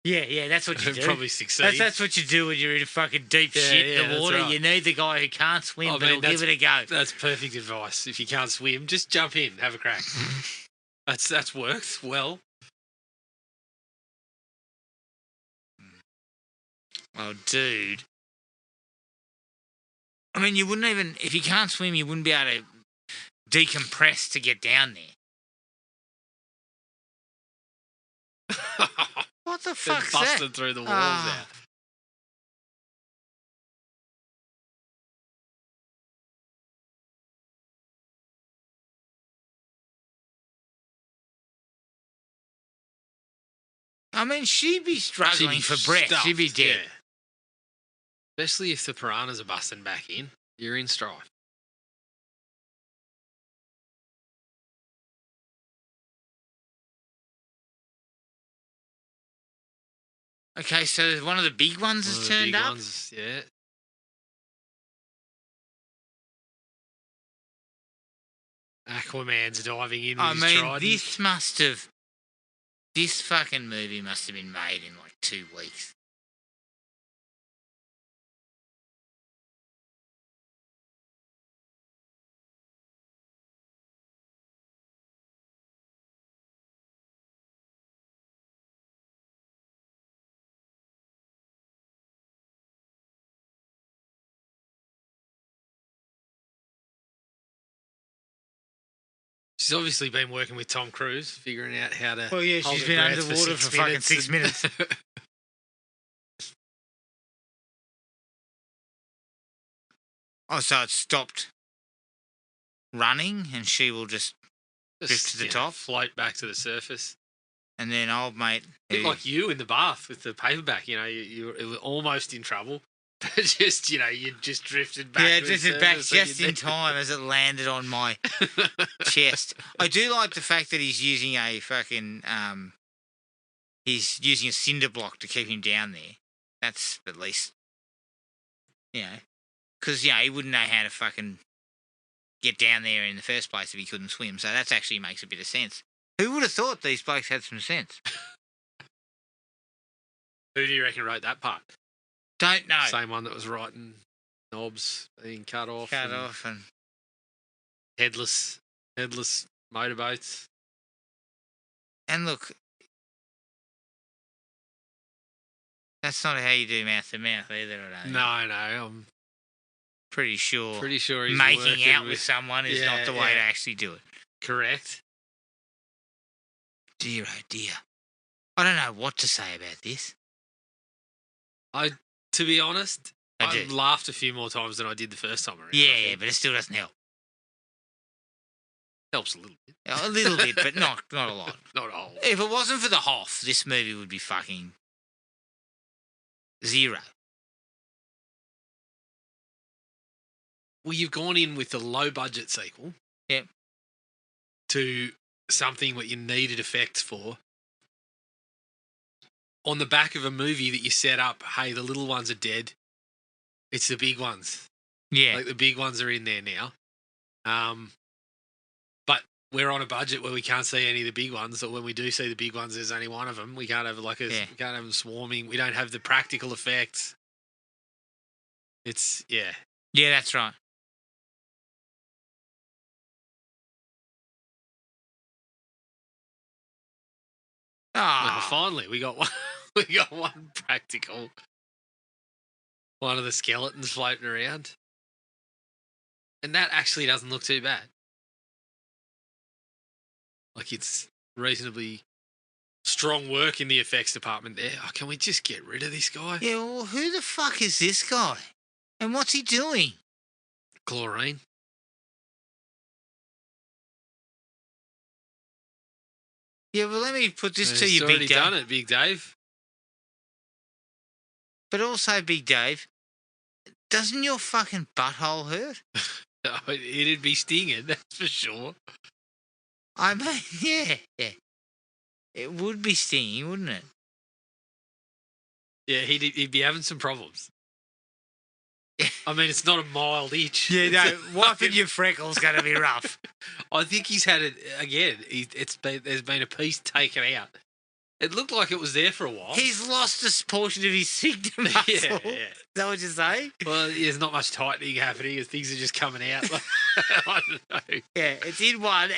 Yeah, that's what you do. Probably succeed. That's what you do when you're in fucking deep shit in the water. Right. You need the guy who can't swim, but he'll give it a go. That's perfect advice. If you can't swim, just jump in, have a crack. That's worked well. Oh, dude. I mean, you wouldn't even... If you can't swim, you wouldn't be able to decompress to get down there. What the fuck's that? Busted through the walls now. I mean, she'd be struggling for breath. stuffed, She'd be dead. yeah. Especially if the piranhas are busting back in. You're in strife. Okay, so one of the big ones has turned up. Yeah. Aquaman's diving in with I his mean, trident. this fucking movie must have been made in like 2 weeks. She's obviously been working with Tom Cruise, figuring out how to. Well, yeah, hold she's her been breath underwater for fucking 6 minutes. Oh, so it stopped running and she will just drift to the top? Float back to the surface. And then old mate... Like you in the bath with the paperback, you were almost in trouble. But just, you just drifted back. Yeah, to drifted the back surface just in time as it landed on my chest. I do like the fact that he's using a fucking... he's using a cinder block to keep him down there. That's at least... Because, he wouldn't know how to fucking get down there in the first place if he couldn't swim. So that actually makes a bit of sense. Who would have thought these blokes had some sense? Who do you reckon wrote that part? Don't know. Same one that was writing knobs being cut off. And headless motorboats. And look, that's not how you do mouth to mouth either, I don't No, I'm pretty sure he's making out with someone is not the way to actually do it. Correct. Dear oh dear. I don't know what to say about this. To be honest, I do. laughed a few more times than I did the first time around. Yeah, but it still doesn't help. Helps a little bit. A little bit, but not a lot. Not a whole. If it wasn't for the Hoff, this movie would be fucking 0. Well, you've gone in with a low-budget sequel. Yep. To something what you needed effects for. On the back of a movie that you set up, hey, the little ones are dead. It's the big ones. Yeah. Like the big ones are in there now. But we're on a budget where we can't see any of the big ones. So when we do see the big ones, there's only one of them. We can't have we can't have them swarming. We don't have the practical effects. It's Yeah, that's right. Well, finally, we got one. We got one practical. One of the skeletons floating around, and that actually doesn't look too bad. Like it's reasonably strong work in the effects department there. Oh, can we just get rid of this guy? Yeah, well, who the fuck is this guy? And what's he doing? Chlorine. Yeah, well, let me put this to you, Big Dave. Big He's already Dave. done it, Big Dave. But also, Big Dave, doesn't your fucking butthole hurt? Oh, it'd be stinging, that's for sure. I mean, yeah. It would be stinging, wouldn't it? Yeah, he'd be having some problems. I mean, it's not a mild itch. Yeah, no, wiping your freckles going to be rough. I think he's had it again. There's been a piece taken out. It looked like it was there for a while. He's lost a portion of his signature muscle. Yeah. Is that what you're saying? Well, there's not much tightening happening. Things are just coming out. I don't know. Yeah, it's in one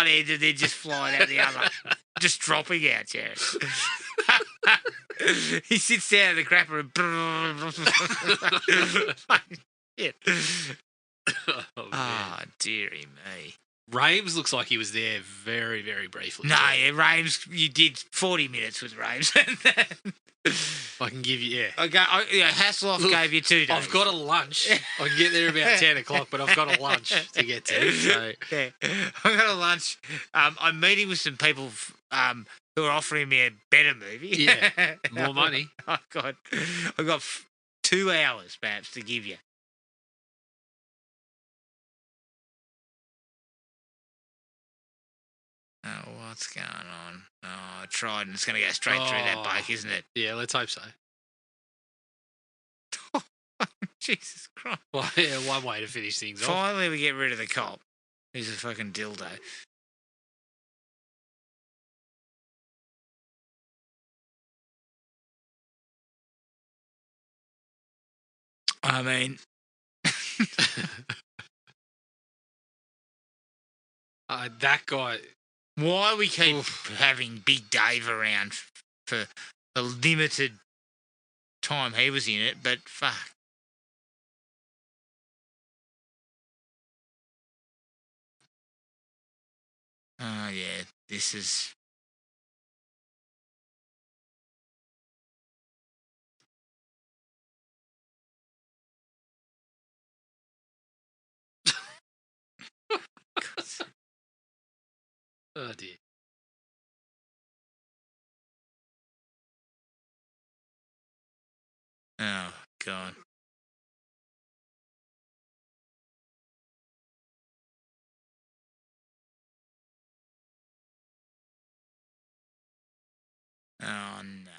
end and then just flying out the other. Just dropping out, yeah. He sits down in the crapper and... Oh, dearie me. Rames looks like he was there very, very briefly. No, yeah, Rames, you did 40 minutes with Rames. I can give you, Hasselhoff gave you 2 days. I've got a lunch. I can get there about 10 o'clock, but I've got a lunch to get to. So. Yeah, I've got a lunch. I'm meeting with some people who are offering me a better movie. Yeah, more money. I've got 2 hours perhaps to give you. Oh, what's going on? Oh, I tried and it's going to go straight through that bike, isn't it? Yeah, let's hope so. Jesus Christ. Well, yeah, one way to finish things off. Finally, we get rid of the cop. He's a fucking dildo. I mean... that guy... Why we keep having Big Dave around for the limited time he was in it, but fuck. Oh, yeah, this is... Oh, dear. Oh, God. Oh, no.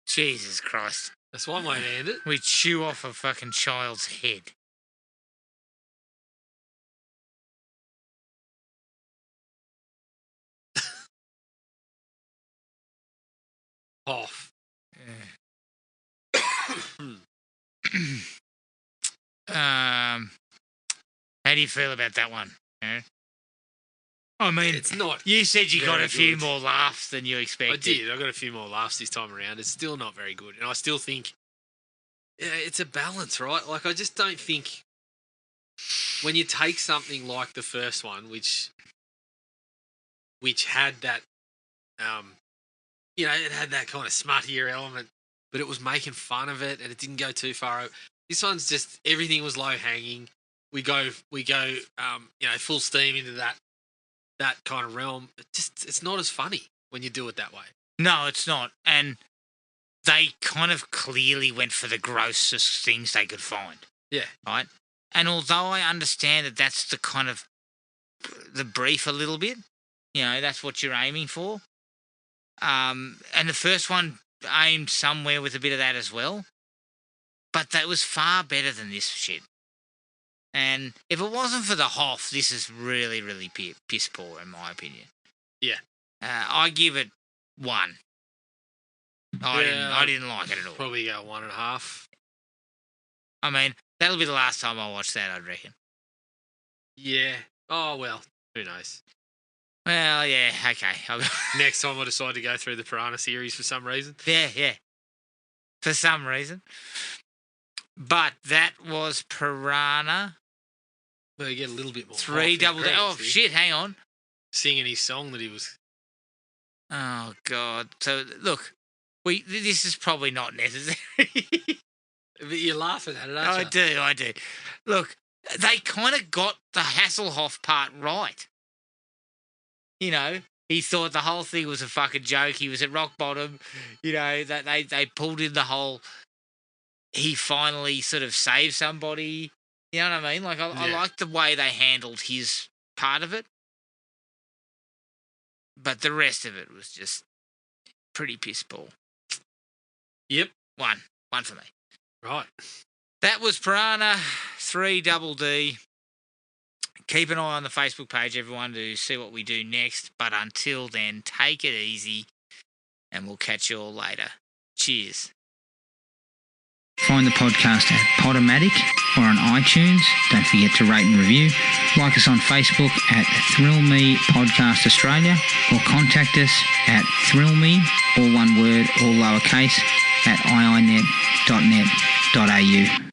Jesus Christ. That's one way to end it. We chew off a fucking child's head. Off. How do you feel about that one? Yeah? I mean, it's not. You said you got a few good. more laughs than you expected. I did. I got a few more laughs this time around. It's still not very good, and I still think it's a balance, right? Like, I just don't think when you take something like the first one, which had that, it had that kind of smuttier element, but it was making fun of it, and it didn't go too far. This one's just everything was low hanging. We go, full steam into that kind of realm. It's not as funny when you do it that way. No, it's not. And they kind of clearly went for the grossest things they could find. Yeah. Right? And although I understand that that's the kind of the brief a little bit, that's what you're aiming for. And the first one aimed somewhere with a bit of that as well. But that was far better than this shit. And if it wasn't for the Hoff, this is really, really piss poor, in my opinion. Yeah. I give it 1. I didn't like it at all. Probably go 1.5. I mean, that'll be the last time I watch that, I'd reckon. Yeah. Oh, well, who knows? Well, yeah, okay. Next time I decide to go through the Piranha series for some reason. Yeah. For some reason. But that was Piranha. Well, you get a little bit more. 3DD. Oh, shit, hang on. Singing his song that he was... Oh, God. So, look, this is probably not necessary. But you're laughing at it, aren't you? I do. Look, they kind of got the Hasselhoff part right. He thought the whole thing was a fucking joke. He was at rock bottom. That they pulled in the whole... He finally sort of saved somebody. You know what I mean? Like, I like the way they handled his part of it. But the rest of it was just pretty piss poor. Yep. 1 for me. Right. That was Piranha 3DD. Keep an eye on the Facebook page, everyone, to see what we do next. But until then, take it easy, and we'll catch you all later. Cheers. Find the podcast at Podomatic or on iTunes. Don't forget to rate and review. Like us on Facebook at Thrill Me Podcast Australia, or contact us at thrillme, all one word, all lowercase, at iinet.net.au.